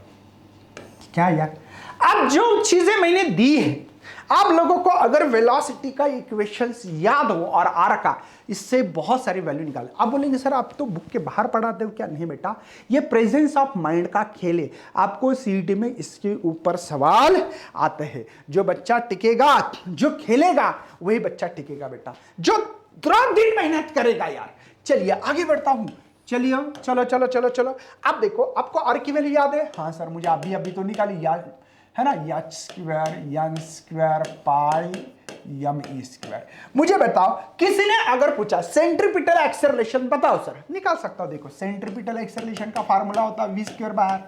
क्या यार, अब जो चीजें मैंने दी है आप लोगों को, अगर वेलोसिटी का इक्वेशंस याद हो और आर का, इससे बहुत सारी वैल्यू निकाले। आप बोलेंगे सर आप तो बुक के बाहर पढ़ाते हो क्या? नहीं बेटा, ये प्रेजेंस ऑफ माइंड का खेल है। आपको सीईटी में इसके ऊपर सवाल आते हैं। जो बच्चा टिकेगा, जो खेलेगा, वही बच्चा टिकेगा बेटा, जो रात दिन मेहनत करेगा यार। चलिए आगे बढ़ता हूं, चलिए चलो चलो चलो चलो। अब देखो, आपको आर की वैल्यू याद है? हाँ सर मुझे अभी तो निकाली याद है ना, h square n square pi m e square. मुझे बताओ, किसी ने अगर पूछा सेंट्रीपिटल एक्सेलरेशन बताओ सर, निकाल सकता हूं। देखो सेंट्रीपिटल एक्सेलरेशन का फार्मूला होता है वी स्क्वायर बाय आर,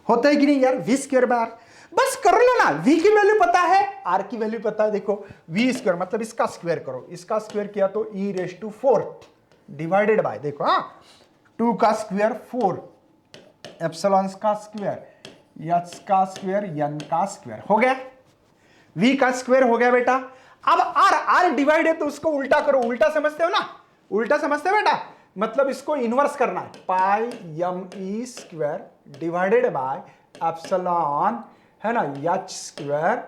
होता है कि नहीं यार, वी स्क्वायर बाय आर। बस कर लो ना, v की वैल्यू पता है, r की वैल्यू पता है। देखो v स्क्वायर मतलब इसका स्क्वायर करो, इसका स्क्वायर किया तो e raise to 4 divided by, देखो हाँ 2 का स्क्वायर 4, एप्सिलॉन का स्क्वायर, h का स्क्वायर, n का स्क्वायर, हो गया। v का स्क्वायर हो गया बेटा। अब r डिवाइड है तो उसको उल्टा करो, उल्टा समझते हो ना, उल्टा समझते हो बेटा, मतलब इसको इनवर्स करना है, pi m e square divided by epsilon, है ना, h स्क्वायर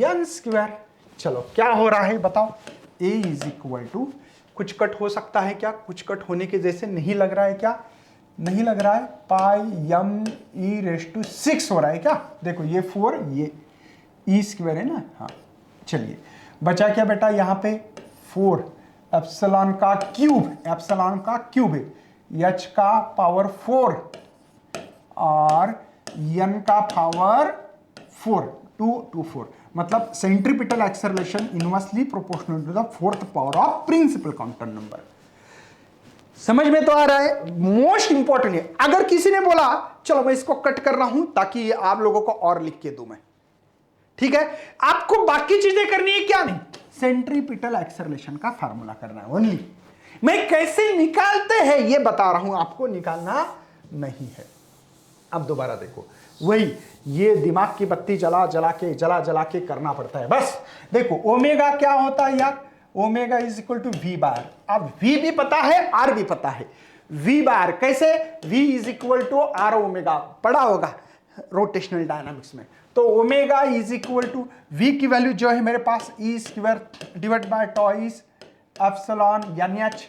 n स्क्वायर। चलो क्या हो रहा है बताओ, a इज इक्वल टू, कुछ कट हो सकता है क्या? कुछ कट होने के जैसे नहीं लग रहा है क्या? नहीं लग रहा है। Pi m e raise to 6 हो रहा है क्या? देखो ये 4, ये ई स्क्वायर है ना, हाँ। चलिए बचा क्या बेटा, यहाँ पे 4 एप्सिलॉन का क्यूब, एप्सिलॉन का क्यूब है, h का पावर 4 और n का पावर 4, 2 to 4, मतलब centripetal acceleration inversely proportional to the 4th power of principal quantum number. समझ में तो आ रहा है? मोस्ट इंपॉर्टेंट है। अगर किसी ने बोला चलो मैं इसको कट कर रहा हूं ताकि आप लोगों को और लिख के दूं मैं, ठीक है, आपको बाकी चीजें करनी है क्या? नहीं, सेंट्रीपिटल एक्सेलरेशन का फार्मूला करना है ओनली। मैं कैसे निकालते हैं ये बता रहा हूं, आपको निकालना नहीं है। अब दोबारा देखो, वही ये दिमाग की बत्ती जला जला के करना पड़ता है। बस देखो ओमेगा क्या होता है यार, omega is equal to v bar. अब वी भी पता है, आर भी पता है। वी बार कैसे, v is equal to r omega, पढ़ा होगा रोटेशनल डायनामिक्स में। तो omega is equal to v की वैल्यू जो है मेरे पास e square divide by twice epsilon n h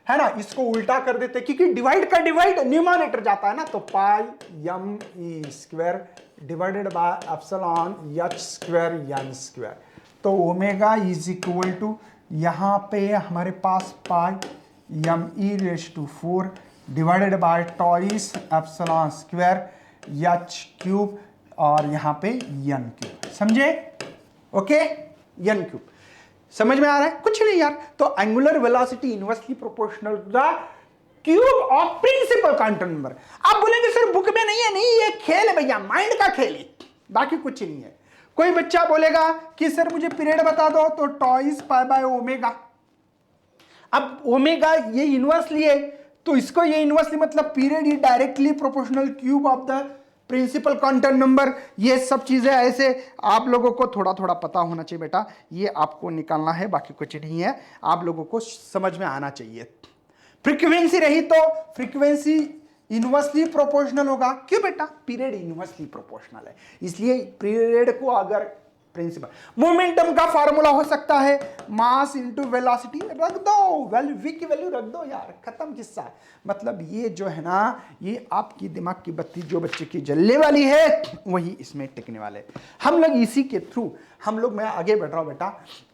है ना। इसको उल्टा कर देते क्योंकि डिवाइड का डिवाइड न्यूमरेटर जाता है ना, तो pi m e square divided by epsilon h square n square. तो ओमेगा इज इक्वल टू यहां पे हमारे पास pi m e raise to 4 divided by twice epsilon square h cube और यहां पे एन क्यूब। समझे? ओके, एन क्यूब समझ में आ रहा है? कुछ नहीं यार। तो angular velocity inversely proportional to the cube of principal quantum number. आप बोलेंगे सर बुक में नहीं है, नहीं ये खेल है भैया, माइंड का खेल है, बाकी कुछ नहीं है। कोई बच्चा बोलेगा कि सर मुझे पीरियड बता दो, तो टॉइस पाई बाय ओमेगा। अब ओमेगा ये इनवर्सली है, तो इसको ये इनवर्सली मतलब पीरियड ये directly proportional cube of the principal quantum number. ये सब चीजें ऐसे आप लोगों को थोड़ा थोड़ा पता होना चाहिए बेटा, ये आपको निकालना है, बाकी कुछ नहीं है, आप लोगों को समझ में आना चाहिए। फ्रीक्वेंसी रही तो फ्रीक्वेंसी इनवर्सली प्रोपोर्शनल होगा। क्यों बेटा? पीरियड इनवर्सली प्रोपोर्शनल है, इसलिए पीरियड को अगर प्रिंसिपल मोमेंटम का फार्मूला हो सकता है मास इनटू वेलोसिटी, रख दो वैल्यू, वी की वैल्यू रख दो यार, खत्म किस्सा। मतलब ये जो है ना, ये आपकी दिमाग की बत्ती जो बच्चे की जलने वाली है वही इसमें टिकने वाले। हम लोग इसी के थ्रू मैं आगे बढ़ रहा हूं बेटा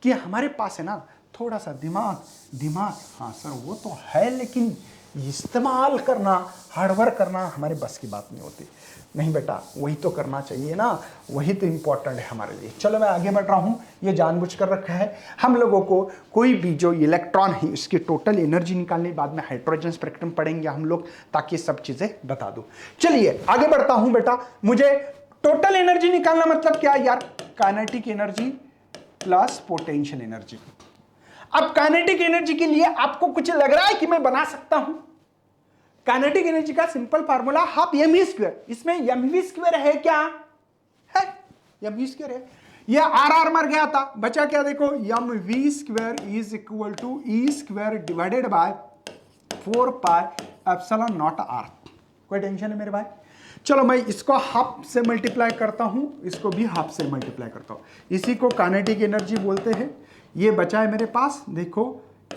कि हमारे पास है ना थोड़ा सा दिमाग हाँ सर वो तो है, लेकिन इस्तेमाल करना, हार्डवर्क करना हमारे बस की बात नहीं होती। नहीं बेटा, वही तो करना चाहिए ना, वही तो इंपॉर्टेंट है हमारे लिए। चलो मैं आगे बढ़ रहा हूं, ये जानबूझ कर रखा है हम लोगों को। कोई भी जो इलेक्ट्रॉन है इसकी टोटल एनर्जी निकालने, बाद में हाइड्रोजन स्पेक्ट्रम पढ़ेंगे हम लोग, ताकि सब चीजें बता दूं। चलिए आगे बढ़ता हूं बेटा। मुझे टोटल एनर्जी निकालना मतलब क्या यार, kinetic energy plus potential energy. अब काइनेटिक एनर्जी के लिए आपको कुछ लग रहा है कि मैं बना सकता हूं? काइनेटिक एनर्जी का simple formula half m v square. इसमें एम वी स्क्वायर है क्या? है, एम वी स्क्वायर है। ये आर आर मर गया था, बचा क्या? देखो m v square is equal to e square divided by 4 pi epsilon naught r. कोई टेंशन है मेरे भाई? चलो मैं इसको हाफ से मल्टीप्लाई करता हूं, इसको भी हाफ से मल्टीप्लाई करता हूं। इसी को काइनेटिक एनर्जी बोलते हैं। ये बचा है मेरे पास, देखो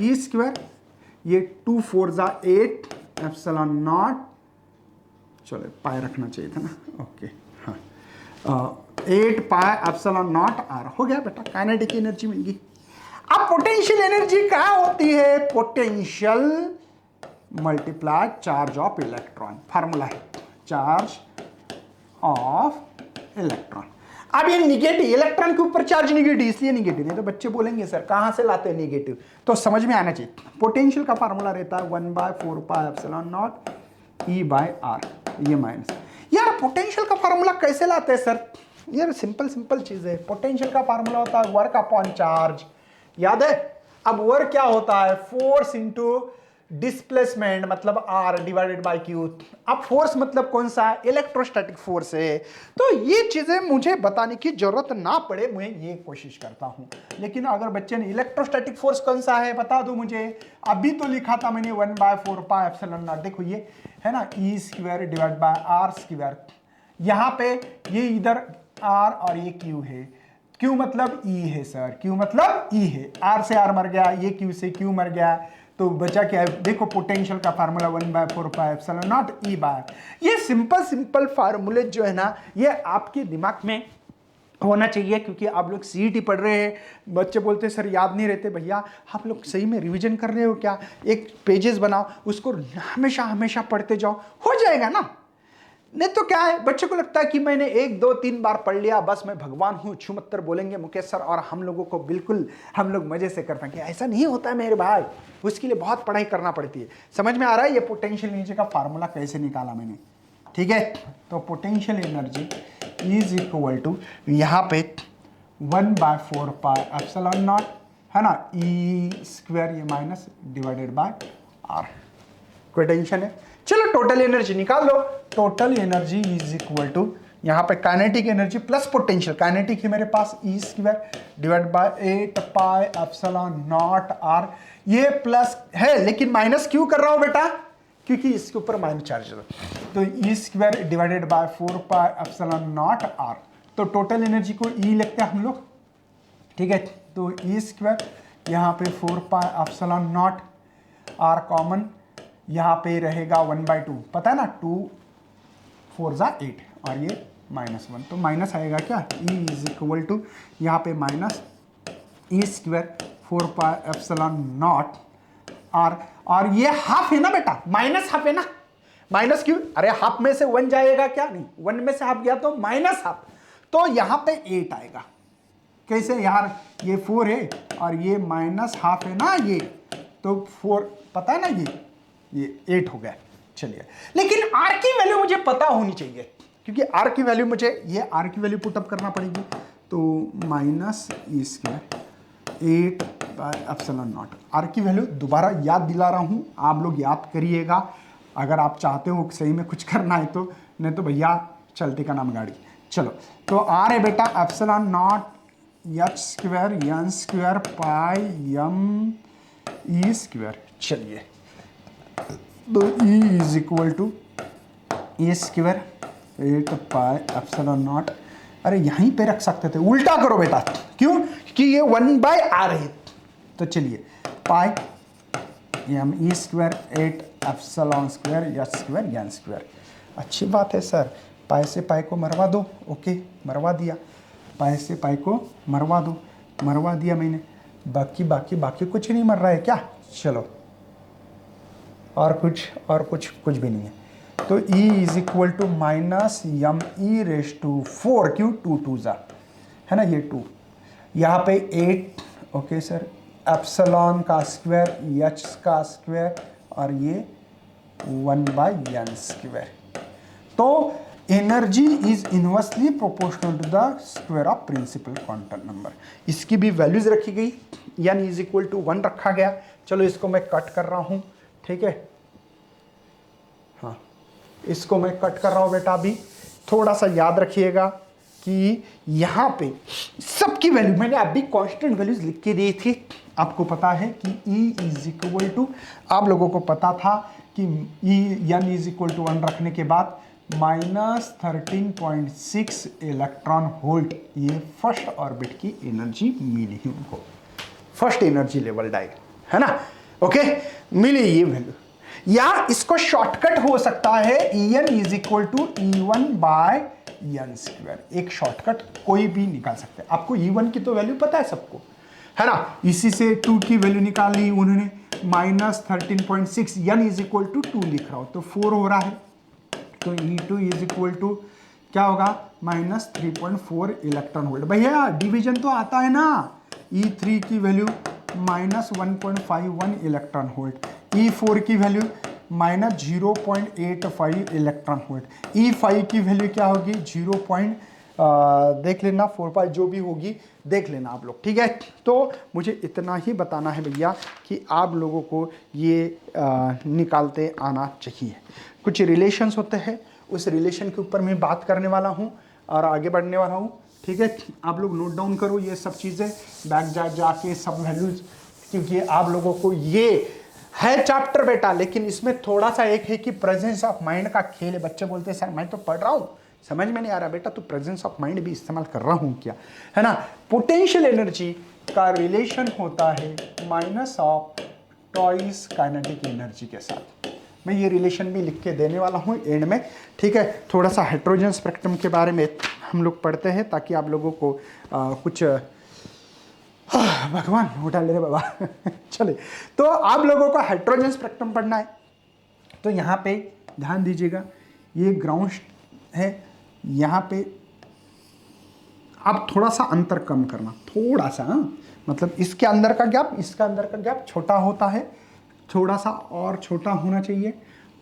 ई स्क्वायर, ये 2 4 जा 8 एप्सिलॉन नॉट, चलो पाई रखना चाहिए था ना, ओके हाँ, 8 पाई एप्सिलॉन नॉट आर हो गया बेटा, काइनेटिक एनर्जी मिल गई। अब पोटेंशियल एनर्जी क्या होती है? Potential multiply charge of electron, formula है चार्ज ऑफ इलेक्ट्रॉन। अब ये निगेटिव, इलेक्ट्रॉन के ऊपर चार्ज निगेटिव, इसलिए निगेटिव। नहीं तो बच्चे बोलेंगे सर कहां से लाते हैं निगेटिव, तो समझ में आना चाहिए। पोटेंशियल का फार्मूला रहता है 1/4 pi epsilon naught e by r, ये माइनस। यार पोटेंशियल का फार्मूला कैसे लाते हैं सर? यार सिंपल चीज है। पोटेंशियल का फार्मूला होता है वर्क अपॉन चार्ज, याद है? अब वर्क क्या होता है? फोर्स इंटू डिस्प्लेसमेंट मतलब आर डिवाइडेड बाय क्यू। अब फोर्स मतलब कौन सा? इलेक्ट्रोस्टैटिक फोर्स है। तो ये चीजें मुझे बताने की जरूरत ना पड़े, मैं ये कोशिश करता हूं। लेकिन अगर बच्चे ने इलेक्ट्रोस्टैटिक फोर्स कौन सा है बता दो मुझे। अभी तो लिखा था मैंने 1/4 पाई एप्सिलॉन नॉट, देखो ये है ना e square divide by r square. यहां पे ये इधर आर और ये क्यू है, क्यू मतलब ई है सर, क्यू मतलब ई है। आर से आर मर गया, ये क्यू से क्यू मर गया, तो बचा क्या है? देखो पोटेंशियल का फार्मूला 1/4 पाई एप्सिलॉन नॉट ई बार। ये सिंपल फार्मूले जो है ना, ये आपके दिमाग में होना चाहिए, क्योंकि आप लोग सीईटी पढ़ रहे हैं। बच्चे बोलते हैं सर याद नहीं रहते। भैया आप लोग सही में रिवीजन कर रहे हो क्या? एक पेजेस बनाओ, उसको हमेशा पढ़ते जाओ, हो जाएगा ना। नहीं तो क्या है, बच्चे को लगता है कि मैंने 1 2 3 बार पढ़ लिया, बस मैं भगवान हूं, छुमत्तर बोलेंगे मुकेश सर और हम लोगों को बिल्कुल हम लोग मजे से कर पाएंगे। ऐसा नहीं होता है मेरे भाई, उसके लिए बहुत पढ़ाई करना पड़ती है। समझ में आ रहा है ये पोटेंशियल एनर्जी का फार्मूला कैसे निकाला मैंने? ठीक है, तो potential energy is equal to यहाँ पे 1/4 पाई एप्सिलॉन नॉट है ना, ई स्क्वायर ये माइनस डिवाइडेड बाय आर। कोई टेंशन है? चलो टोटल एनर्जी निकाल लो। Total energy is equal to, यहाँ पे kinetic energy plus potential, kinetic है मेरे पास e square divide by 8 pi epsilon naught r, ये प्लस है लेकिन माइनस क्यों कर रहा हूं बेटा, क्योंकि इसके ऊपर माइनस चार्ज है। तो e square divided by 4 pi epsilon naught r, तो टोटल एनर्जी को ई लिखते हैं हम लोग, ठीक है। तो ई स्क्वायर यहाँ पे 4 pi epsilon naught r common, यहाँ पे रहेगा 1/2, पता है ना, 2 4 जा 8 और ये -1, तो माइनस आएगा क्या, E इज इक्वल टू यहाँ पे minus e square 4 pi epsilon naught r, और ये हाफ है ना बेटा, माइनस हाफ है ना, माइनस क्यों, अरे हाफ में से 1 जाएगा क्या, नहीं 1 में से हाफ गया तो माइनस हाफ, तो यहाँ पे 8 आएगा। कैसे यार, ये 4 है और ये माइनस हाफ है ना, ये तो 4 पता है ना, ये 8 हो गया। चलिए, लेकिन R की वैल्यू मुझे पता होनी चाहिए, क्योंकि R की वैल्यू मुझे, ये R की वैल्यू पुटअप करना पड़ेगी, तो minus e square 8 by epsilon not, R की वैल्यू दोबारा याद दिला रहा हूँ, आप लोग याद करिएगा अगर आप चाहते हो सही में कुछ करना है तो, नहीं तो भैया चलते का नाम गाड़ी। चलो, तो R है बेटा epsilon naught h square n square pi m e square. चलिए, तो E is equal to e square 8 pi epsilon naught, अरे यहीं पे रख सकते थे, उल्टा करो बेटा, क्यों, कि ये 1/r है, तो चलिए pi m e square 8 epsilon square h square n square. अच्छी बात है सर, पाई से पाई को मरवा दो, ओके मरवा दिया, पाई से पाई को मरवा दो, मरवा दिया मैंने, बाकी कुछ नहीं मर रहा है क्या, चलो और कुछ भी नहीं है, तो E is equal to minus m e raise to 4, क्यों 2 2 जा है ना, ये 2, यहाँ पे 8, ओके सर, एप्सिलॉन का स्क्वायर एच का स्क्वायर और ये 1/n स्क्वायर, तो energy is inversely proportional to the square of principal quantum number. इसकी भी वैल्यूज रखी गई, n इज इक्वल टू 1 रखा गया। चलो इसको मैं कट कर रहा हूँ, ठीक है, हाँ इसको मैं कट कर रहा हूँ बेटा, अभी थोड़ा सा याद रखिएगा कि यहाँ पे सबकी वैल्यू मैंने अभी कांस्टेंट वैल्यूज लिख के दी थी, आपको पता है कि E इज इक्वल टू, आप लोगों को पता था कि n इज इक्वल टू 1 रखने के बाद -13.6 इलेक्ट्रॉन वोल्ट, ये फर्स्ट ऑर्बिट की एनर्जी मिली है उनको, फर्स्ट एनर्जी लेवल डायल है ना, ओके मिली ये वैल्यू, या इसको शॉर्टकट हो सकता है En is equal to E1/n square, एक शॉर्टकट कोई भी निकाल सकते हैं। आपको E1 की तो वैल्यू पता है सबको, है ना, इसी से 2 की वैल्यू निकाल ली उन्होंने, -13.6, n इज इक्वल टू 2 लिख रहा हूं तो 4 हो रहा है, तो E2 इज इक्वल टू क्या होगा, -3.4 इलेक्ट्रॉन वोल्ट। भैया डिवीजन तो आता है ना, E3 की वैल्यू -1.51 इलेक्ट्रॉन वोल्ट, E4 की वैल्यू -0.85 इलेक्ट्रॉन वोल्ट, E5 की वैल्यू क्या होगी, देख लेना 4 जो भी होगी देख लेना आप लोग, ठीक है। तो मुझे इतना ही बताना है भैया कि आप लोगों को ये निकालते आना चाहिए। कुछ रिलेशंस होते हैं, उस रिलेशन के ऊपर मैं बात करने वाला हूँ और आगे बढ़ने वाला हूँ, ठीक है। आप लोग नोट डाउन करो ये सब चीज़ें, बैक जाके सब वैल्यूज, क्योंकि आप लोगों को ये है चैप्टर बेटा, लेकिन इसमें थोड़ा सा एक है कि प्रेजेंस ऑफ माइंड का खेल है। बच्चे बोलते हैं सर मैं तो पढ़ रहा हूँ समझ में नहीं आ रहा, बेटा तो प्रेजेंस ऑफ माइंड भी इस्तेमाल कर रहा हूँ क्या, है ना। पोटेंशियल एनर्जी का रिलेशन होता है -2 काइनेटिक एनर्जी के साथ, मैं ये रिलेशन भी लिख के देने वाला हूँ एंड में, ठीक है। थोड़ा सा हाइड्रोजन स्पेक्ट्रम के बारे में हम लोग पढ़ते हैं ताकि आप लोगों को कुछ भगवान उठा ले रे बाबा चले, तो आप लोगों को हाइड्रोजन स्पेक्ट्रम पढ़ना है, तो यहाँ पे ध्यान दीजिएगा, ये ग्राउंड है, यहाँ पे आप थोड़ा सा अंतर कम करना, थोड़ा सा, मतलब इसके अंदर का गैप, इसका अंदर का गैप छोटा होता है, थोड़ा सा और छोटा होना चाहिए,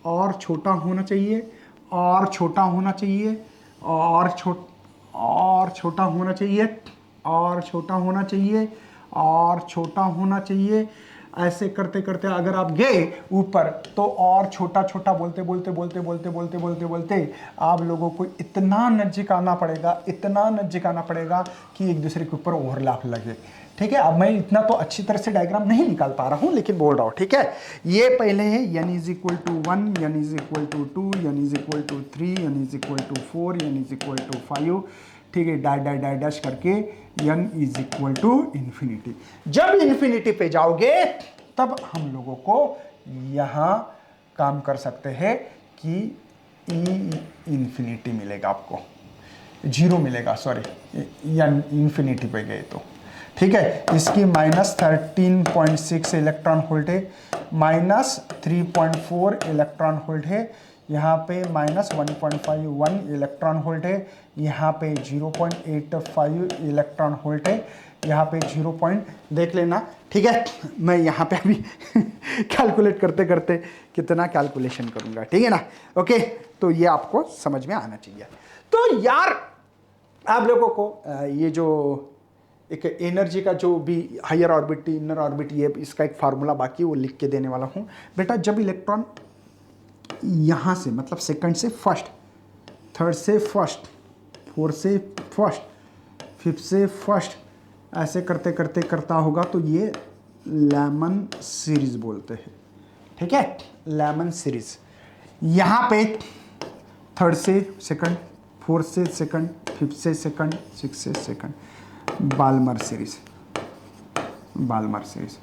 और छोटा होना चाहिए, और छोटा होना चाहिए, और छोटा होना चाहिए, और छोटा होना चाहिए, और छोटा होना चाहिए, ऐसे करते करते अगर आप गए ऊपर तो और छोटा छोटा बोलते बोलते बोलते बोलते बोलते बोलते बोलते आप लोगों को इतना नज़दीक आना पड़ेगा, इतना नज़दीक आना पड़ेगा कि एक दूसरे के ऊपर ओवरलैप लगे। ठीक है, अब मैं इतना तो अच्छी तरह से डायग्राम नहीं निकाल पा रहा हूं, लेकिन बोल रहा हूं। ठीक है, ये पहले है n is equal to 1, n is equal to 2, n is equal to 3, n is equal to 4, n is equal to 5। ठीक है, डैश करके n is equal to infinity. जब इन्फिनिटी पे जाओगे तब हम लोगों को यहां काम कर सकते हैं कि e इन्फिनिटी मिलेगा, आपको 0 मिलेगा, सॉरी n इन्फिनिटी पे गए तो। ठीक है, इसकी -13.6 इलेक्ट्रॉन वोल्ट है, -3.4 इलेक्ट्रॉन वोल्ट है, यहाँ पे -1.51 इलेक्ट्रॉन वोल्ट है, यहाँ पे 0.85 इलेक्ट्रॉन वोल्ट है, यहाँ पे 0 देख लेना। ठीक है, मैं यहाँ पे अभी कैलकुलेट करते करते कितना कैलकुलेशन करूँगा। ठीक है ना, ओके, तो ये आपको समझ में आना चाहिए। तो यार आप लोगों को ये जो एक एनर्जी का जो भी हायर ऑर्बिट, इनर ऑर्बिट, ये इसका एक फार्मूला बाकी वो लिख के देने वाला हूँ बेटा। जब इलेक्ट्रॉन यहाँ से मतलब सेकंड से फर्स्ट, थर्ड से फर्स्ट, फोर्थ से फर्स्ट, फिफ्थ से फर्स्ट, ऐसे करते करते करता होगा तो ये लेमन सीरीज बोलते हैं। ठीक है, लेमन सीरीज। यहाँ पे थर्ड से सेकंड, फोर्थ से सेकंड, फिफ्थ से सेकंड, सिक्स से second, Balmer series, Balmer series.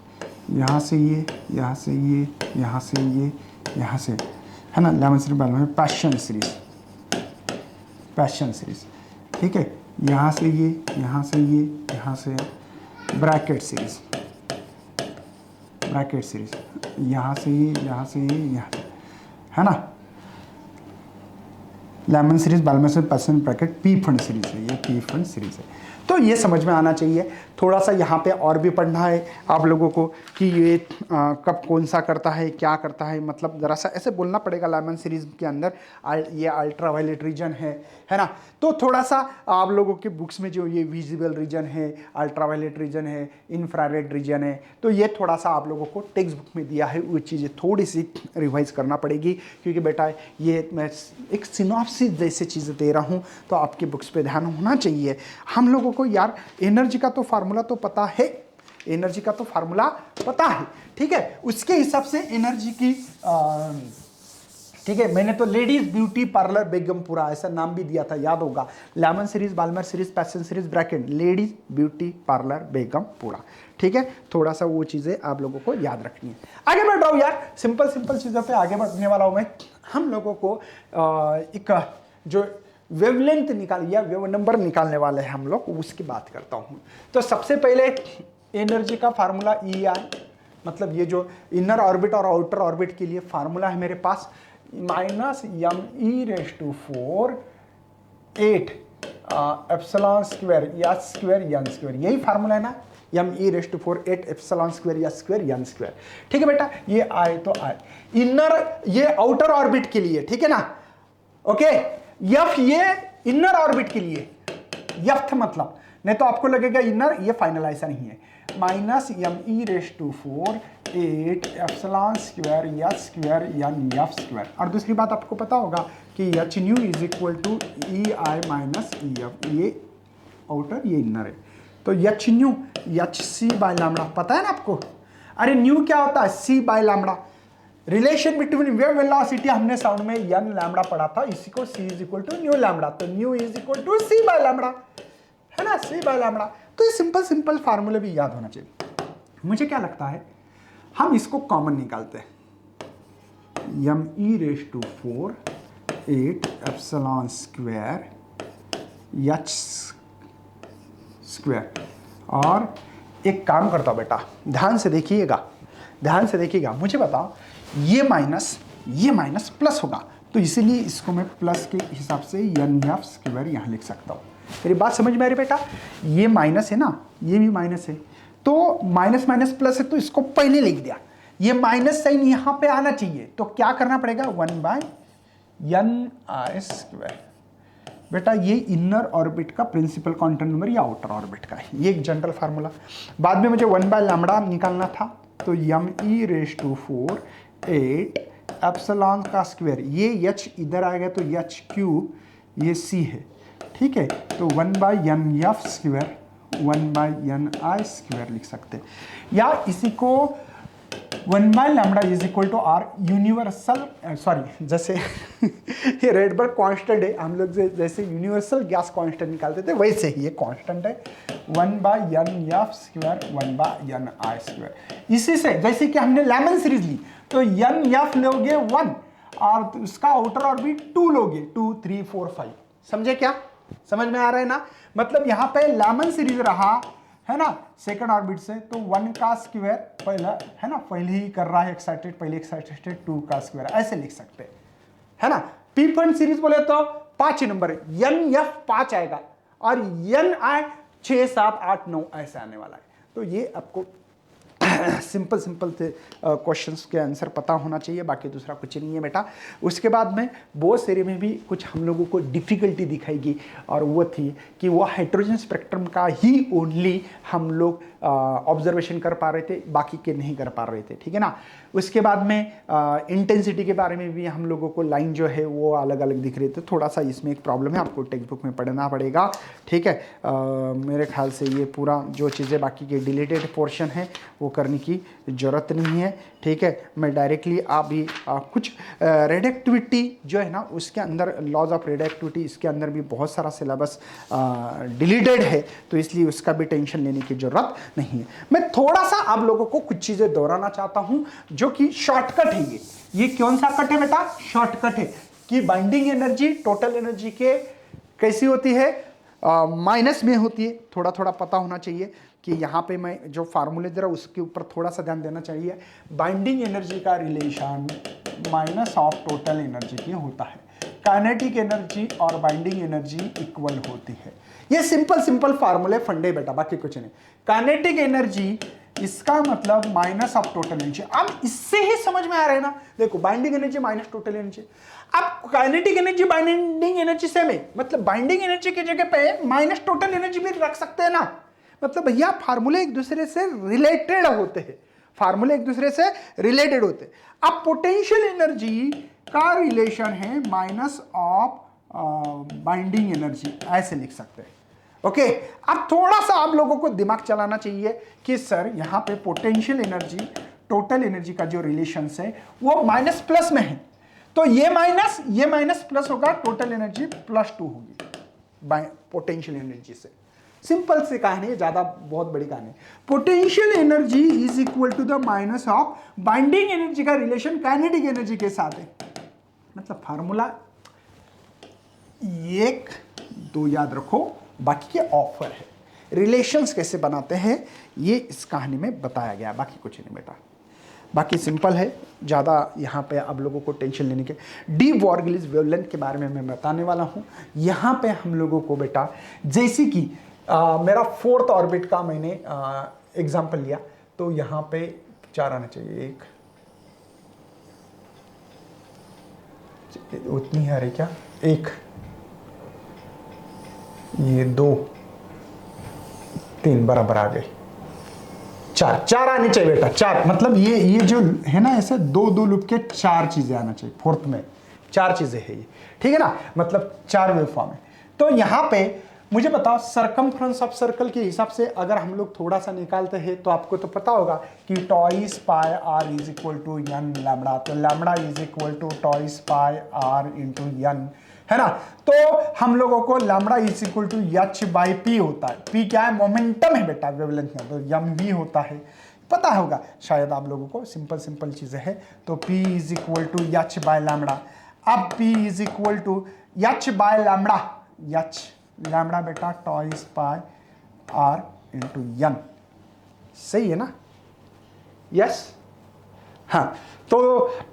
यहाँ से ये, यहाँ से ये, यहाँ से ये, यहाँ से, है ना, Lyman series, Balmer, Paschen series, Paschen series. ठीक है, यहाँ से ये, यहाँ से ये, यहाँ से ब्रैकेट सीरीज, ब्रैकेट सीरीज, यहाँ से ये, यहाँ से ये, यहाँ से, है ना, Lyman series, Balmer series, Paschen, bracket, Pfund series है, ये पी फंड सीरीज है। तो ये समझ में आना चाहिए। थोड़ा सा यहाँ पे और भी पढ़ना है आप लोगों को कि ये कब कौन सा करता है, क्या करता है, मतलब ज़रा सा ऐसे बोलना पड़ेगा। लेमन सीरीज के अंदर ये अल्ट्रा वायलेट रीजन है ना। तो थोड़ा सा आप लोगों के बुक्स में जो ये विजिबल रीजन है, अल्ट्रा वायलेट रीजन है, इंफ्रारेड रीजन है, तो ये थोड़ा सा आप लोगों को टेक्स्ट बुक में दिया है, वो चीज़ें थोड़ी सी रिवाइज करना पड़ेगी, क्योंकि बेटा ये मैं एक सिनॉप्सिस जैसे चीज़ें दे रहा हूँ, तो आपके बुक्स पे ध्यान होना चाहिए। हम लोगों को यार एनर्जी का तो फार्मूला तो पता है, एनर्जी का तो फार्मूला पता है। ठीक है, उसके हिसाब से एनर्जी की ठीक है, मैंने तो लेडीज ब्यूटी पार्लर बेगमपुरा ऐसा नाम भी दिया था, याद होगा। Lyman series, Balmer series, Paschen series, bracket, ladies beauty parlour Begampura. ठीक है, थोड़ा सा वो चीज़ें आप लोगों को याद रखनी है। आगे बढ़ रहा हूँ यार, सिंपल सिंपल चीज़ों पे आगे बढ़ने वाला हूँ मैं। हम लोगों को एक जो वेवलेंथ निकाल या वेव नंबर निकालने वाले हैं हम लोग, उसकी बात करता हूँ। तो सबसे पहले एनर्जी का फार्मूला EI, मतलब ये जो इनर ऑर्बिट और आउटर ऑर्बिट के लिए फार्मूला है मेरे पास, -me⁴ 8 एप्सिलॉन स्क्वायर या स्क्वायर एन स्क्वायर, यही फार्मूला है ना, me⁴ 8 एप्सिलॉन स्क्वायर या स्क्वायर एन स्क्वायर। ठीक है बेटा, ये आए तो आए। इनर, ये आउटर ऑर्बिट के लिए, ठीक है ना, ओके। एफ ये इनर ऑर्बिट के लिए, एफ मतलब, नहीं तो आपको लगेगा इनर, ये फाइनल ऐसा नहीं है। -me⁴ 8 एप्सिलॉन स्क्वायर या स्क्वायर एन एफ स्क्वायर। और दूसरी बात आपको पता होगा कि H nu is equal to EI minus EF, ये आउटर ये इनर है। तो एच न्यू hc/λ पता है ना आपको। अरे न्यू क्या होता है, c/λ। Relation between wave velocity हमने साउंड में n लैम्बडा पढ़ा था, इसी को c is equal to nu lambda. तो nu is equal to c/λ, है ना, c/λ। तो ये सिंपल सिंपल फार्मूले भी याद होना चाहिए। मुझे क्या लगता है, हम इसको कॉमन निकालते हैं। me⁴ 8 epsilon square h square. और एक काम करता हूं बेटा, ध्यान से देखिएगा, ध्यान से देखिएगा, मुझे बताओ ये माइनस प्लस होगा, तो इसीलिए इसको मैं प्लस के हिसाब से NF स्क्वायर यहाँ लिख सकता हूँ। मेरी बात समझ में आ रही बेटा, ये माइनस है ना, ये भी माइनस है, तो माइनस माइनस प्लस है, तो इसको पहले लिख दिया। ये माइनस साइन यहाँ पे आना चाहिए, तो क्या करना पड़ेगा, 1/NI²। बेटा ये इनर ऑर्बिट का प्रिंसिपल क्वांटम नंबर या आउटर ऑर्बिट का है, ये एक जनरल फार्मूला। बाद में मुझे 1/λ निकालना था, तो यम ई रेज टू 4 8 एप्सिलॉन का स्क्वायर, ये एच इधर आएगा तो एच क्यूब, ये सी है, ठीक है। तो 1/n/f स्क्वायर 1/n/i² लिख सकते हैं, या इसी को 1/λ is equal to R universal, sorry जैसे ये रेडबर्ग कांस्टेंट है, हम लोग जैसे यूनिवर्सल गैस कांस्टेंट निकालते थे वैसे ही ये कांस्टेंट है 1/n/f स्क्वायर 1/n/i²। इसी से जैसे कि हमने लेमन सीरीज ली तो n/f लोगे 1 और उसका आउटर ऑर्बिट 2 लोगे, 2 3 4 5, समझे क्या? समझ में आ रहा है ना? मतलब यहाँ पे लेमन सीरीज रहा है ना सेकंड ऑर्बिट से, तो 1 का स्क्वायर पहला है ना, पहले ही कर रहा है एक्साइटेड, पहले एक्साइटेड 2 का स्क्वायर, ऐसे लिख सकते हैं, है ना। पी पॉइंट सीरीज बोले तो 5 नंबर NF 5 आएगा और NI 6 7 8 9 ऐसे आने वाला है। तो ये आपको सिंपल थे क्वेश्चंस के आंसर पता होना चाहिए, बाकी दूसरा कुछ नहीं है बेटा। उसके बाद में बोस एरिया में भी कुछ हम लोगों को डिफिकल्टी दिखाएगी, और वो थी कि वो हाइड्रोजन स्पेक्ट्रम का ही ओनली हम लोग ऑब्जर्वेशन कर पा रहे थे, बाकी के नहीं कर पा रहे थे, ठीक है ना। उसके बाद में इंटेंसिटी के बारे में भी हम लोगों को लाइन जो है वो अलग अलग दिख रही थी, थोड़ा सा इसमें एक प्रॉब्लम है, आपको टेक्स्ट बुक में पढ़ना पड़ेगा, ठीक है। मेरे ख्याल से ये पूरा जो चीज़ें बाकी के डिलीटेड पोर्शन है वो करने की ज़रूरत नहीं है, ठीक है। मैं डायरेक्टली अभी कुछ रेडिएक्टिविटी जो है ना उसके अंदर लॉज ऑफ रेडिएक्टिविटी, इसके अंदर भी बहुत सारा सिलेबस डिलीटेड है, तो इसलिए उसका भी टेंशन लेने की ज़रूरत नहीं है। मैं थोड़ा सा आप लोगों को कुछ चीज़ें दोहराना चाहता हूं जो कि शॉर्टकट है। ये कौन सा कट है बेटा? शॉर्टकट है कि बाइंडिंग एनर्जी टोटल एनर्जी के कैसी होती है, माइनस में होती है। थोड़ा थोड़ा पता होना चाहिए कि यहाँ पे मैं जो फार्मूले दे रहा हूँ उसके ऊपर थोड़ा सा ध्यान देना चाहिए। बाइंडिंग एनर्जी का relation minus of total energy की होता है। काइनेटिक एनर्जी और बाइंडिंग एनर्जी इक्वल होती है। ये सिंपल फार्मूले फंडे बेटा, बाकी कुछ नहीं। काइनेटिक एनर्जी इसका मतलब माइनस ऑफ टोटल एनर्जी। अब इससे ही समझ में आ रहा है ना, देखो binding energy minus total energy. अब kinetic energy binding energy same है, मतलब बाइंडिंग एनर्जी की जगह पे माइनस टोटल एनर्जी भी रख सकते हैं ना। मतलब भैया फार्मूले एक दूसरे से रिलेटेड होते हैं, फार्मूले एक दूसरे से रिलेटेड होते हैं। अब पोटेंशियल एनर्जी का रिलेशन है माइनस ऑफ बाइंडिंग एनर्जी, ऐसे लिख सकते हैं। ओके, अब थोड़ा सा आप लोगों को दिमाग चलाना चाहिए कि सर यहाँ पे पोटेंशियल एनर्जी टोटल एनर्जी का जो रिलेशन है वो माइनस प्लस में है, तो ये माइनस प्लस होगा, टोटल एनर्जी +2 होगी पोटेंशियल एनर्जी से। सिंपल सी कहानी है, ज्यादा बहुत बड़ी कहानी। Potential energy is equal to the minus of binding energy का रिलेशन काइनेटिक एनर्जी के साथ है। मतलब फार्मूला 1 2 याद रखो, बाकी के ऑफर है। रिलेशंस कैसे बनाते हैं ये इस कहानी में बताया गया, बाकी कुछ नहीं बेटा। बाकी सिंपल है, ज़्यादा यहाँ पे आप लोगों को टेंशन लेने के। डी वॉर्गलिस वेवलेंथ के बारे में मैं बताने वाला हूँ। यहाँ पे हम लोगों को बेटा जैसे कि मेरा 4th ऑर्बिट का मैंने एग्जाम्पल लिया, तो यहाँ पे 4 आना चाहिए, 1 उतनी है अरे क्या, 1 ये 2 3 बराबर आ गए, 4 आनी चाहिए बेटा। 4 मतलब ये जो है ना ऐसे 2 लूप के 4 चीजें आना चाहिए, 4th में 4 चीजें है ये, ठीक है ना। मतलब 4 वेव फॉर्म है। तो यहाँ पे मुझे बताओ सरकमफ्रेंस ऑफ सर्कल के हिसाब से अगर हम लोग थोड़ा सा निकालते हैं तो आपको तो पता होगा कि twice pi r is equal to n lambda, तो lambda is equal to twice pi r into n, है ना। तो हम लोगों को lambda is equal to h/p होता है। p क्या है? मोमेंटम है बेटा वेवलेंथ में, तो mv होता है, पता होगा शायद आप लोगों को। सिंपल चीजें है। तो p is equal to h/λ। अब p is equal to h/λ, lambda बेटा twice pi r into n, सही है ना? यस, हाँ। तो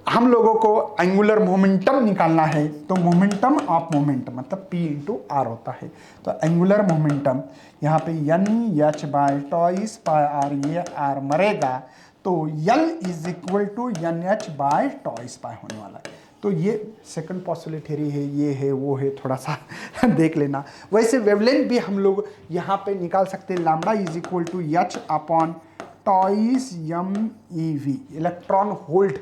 हम लोगों को एंगुलर मोमेंटम निकालना है, तो मोमेंटम ऑफ मोमेंटम मतलब p इंटू आर होता है। तो एंगुलर मोमेंटम यहाँ पे n h twice pi r, ये r मरेगा, तो l is equal to NH by twice pi होने वाला है। तो ये सेकंड पॉसिबिलिटी है, ये है वो है, थोड़ा सा देख लेना। वैसे वेवलेंथ भी हम लोग यहाँ पे निकाल सकते हैं, lambda is equal to h upon twice MeV electron volt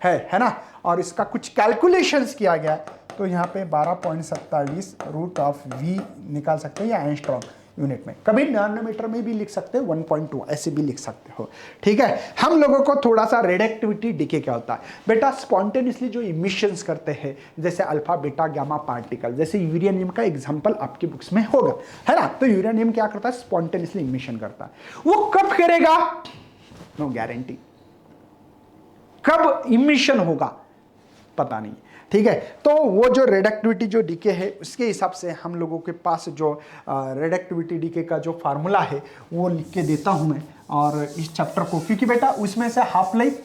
है ना। और इसका कुछ कैलकुलेशंस किया गया तो यहाँ पे 12.27 रूट ऑफ V निकाल सकते हैं, या एंगस्ट्रॉम यूनिट में, कभी नैनोमीटर में भी लिख सकते हो, 1.2 ऐसे भी लिख सकते हो। ठीक है, हम लोगों को थोड़ा सा रेडिएक्टिविटी डीके क्या होता है बेटा, स्पॉन्टेनियसली जो इमिशंस करते हैं जैसे अल्फा बीटा गामा पार्टिकल, जैसे यूरेनियम का एग्जांपल आपकी बुक्स में होगा, है ना। तो यूरेनियम क्या करता है, स्पॉन्टेनियसली इमिशन करता है। वो कब करेगा, नो गारंटी, कब इमिशन होगा पता नहीं। ठीक है, तो वो जो रेडिएक्टिविटी जो डीके है उसके हिसाब से हम लोगों के पास जो रेडिएक्टिविटी डीके का जो फार्मूला है वो लिख के देता हूं मैं, और इस चैप्टर को, क्योंकि बेटा उसमें से हाफ लाइफ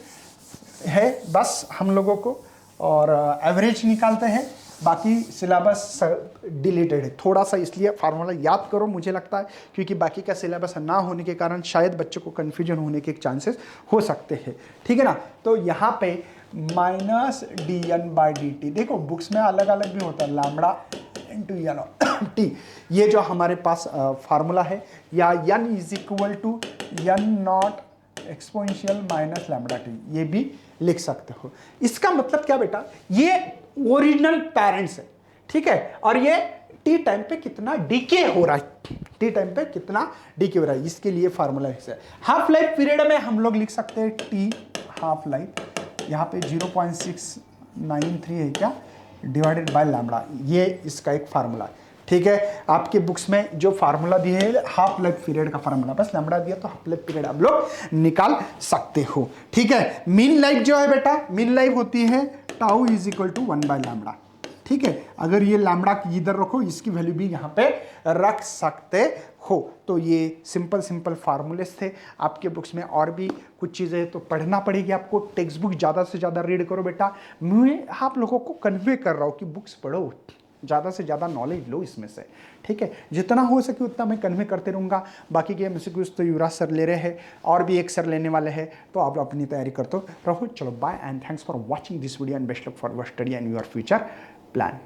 है बस हम लोगों को, और एवरेज निकालते हैं, बाकी सिलेबस डिलीटेड है थोड़ा सा, इसलिए फार्मूला याद करो। मुझे लगता है क्योंकि बाकी का सिलेबस ना होने के कारण शायद बच्चों को कन्फ्यूजन होने के चांसेस हो सकते हैं। ठीक है ना, तो यहाँ पे -dN/dt, देखो बुक्स में अलग अलग भी होता है, लैम्बडा इंटू एन टी, ये जो हमारे पास फार्मूला है, या n = n0 exponential minus lambda T, ये भी लिख सकते हो। इसका मतलब क्या बेटा, ये ओरिजिनल पेरेंट्स है, ठीक है, और ये टी टाइम पे कितना डीके हो रहा है, टी टाइम पे कितना डीके हो रहा है, इसके लिए फार्मूला है। हाफ लाइफ पीरियड में हम लोग लिख सकते हैं टी हाफ लाइफ, यहाँ पे 0.693 है क्या, डिवाइडेड बाय लैम्बडा, ये इसका एक फार्मूला है। ठीक है, आपके बुक्स में जो फार्मूला दिए है हाफ लाइफ पीरियड का फार्मूला, बस लैम्बडा दिया तो हाफ लाइफ पीरियड आप लोग निकाल सकते हो। ठीक है, मीन लाइफ जो है बेटा, मीन लाइफ होती है टाउ = 1/λ। ठीक है, अगर ये लैम्बडा इधर रखो, इसकी वैल्यू भी यहाँ पे रख सकते हो। तो ये सिंपल फार्मूलेस थे। आपके बुक्स में और भी कुछ चीज़ें तो पढ़ना पड़ेगी आपको, टेक्स्ट बुक ज़्यादा से ज़्यादा रीड करो बेटा। मैं आप लोगों को कन्वे कर रहा हूँ कि बुक्स पढ़ो, ज़्यादा से ज़्यादा नॉलेज लो इसमें से। ठीक है, जितना हो सके उतना मैं कन्वे करते रहूँगा। बाकी के MCQs तो युवराज सर ले रहे हैं, और भी एक सर लेने वाले हैं, तो आप अपनी तैयारी करते रहो। चलो bye and thanks for watching this video and best luck for your study and your future plan.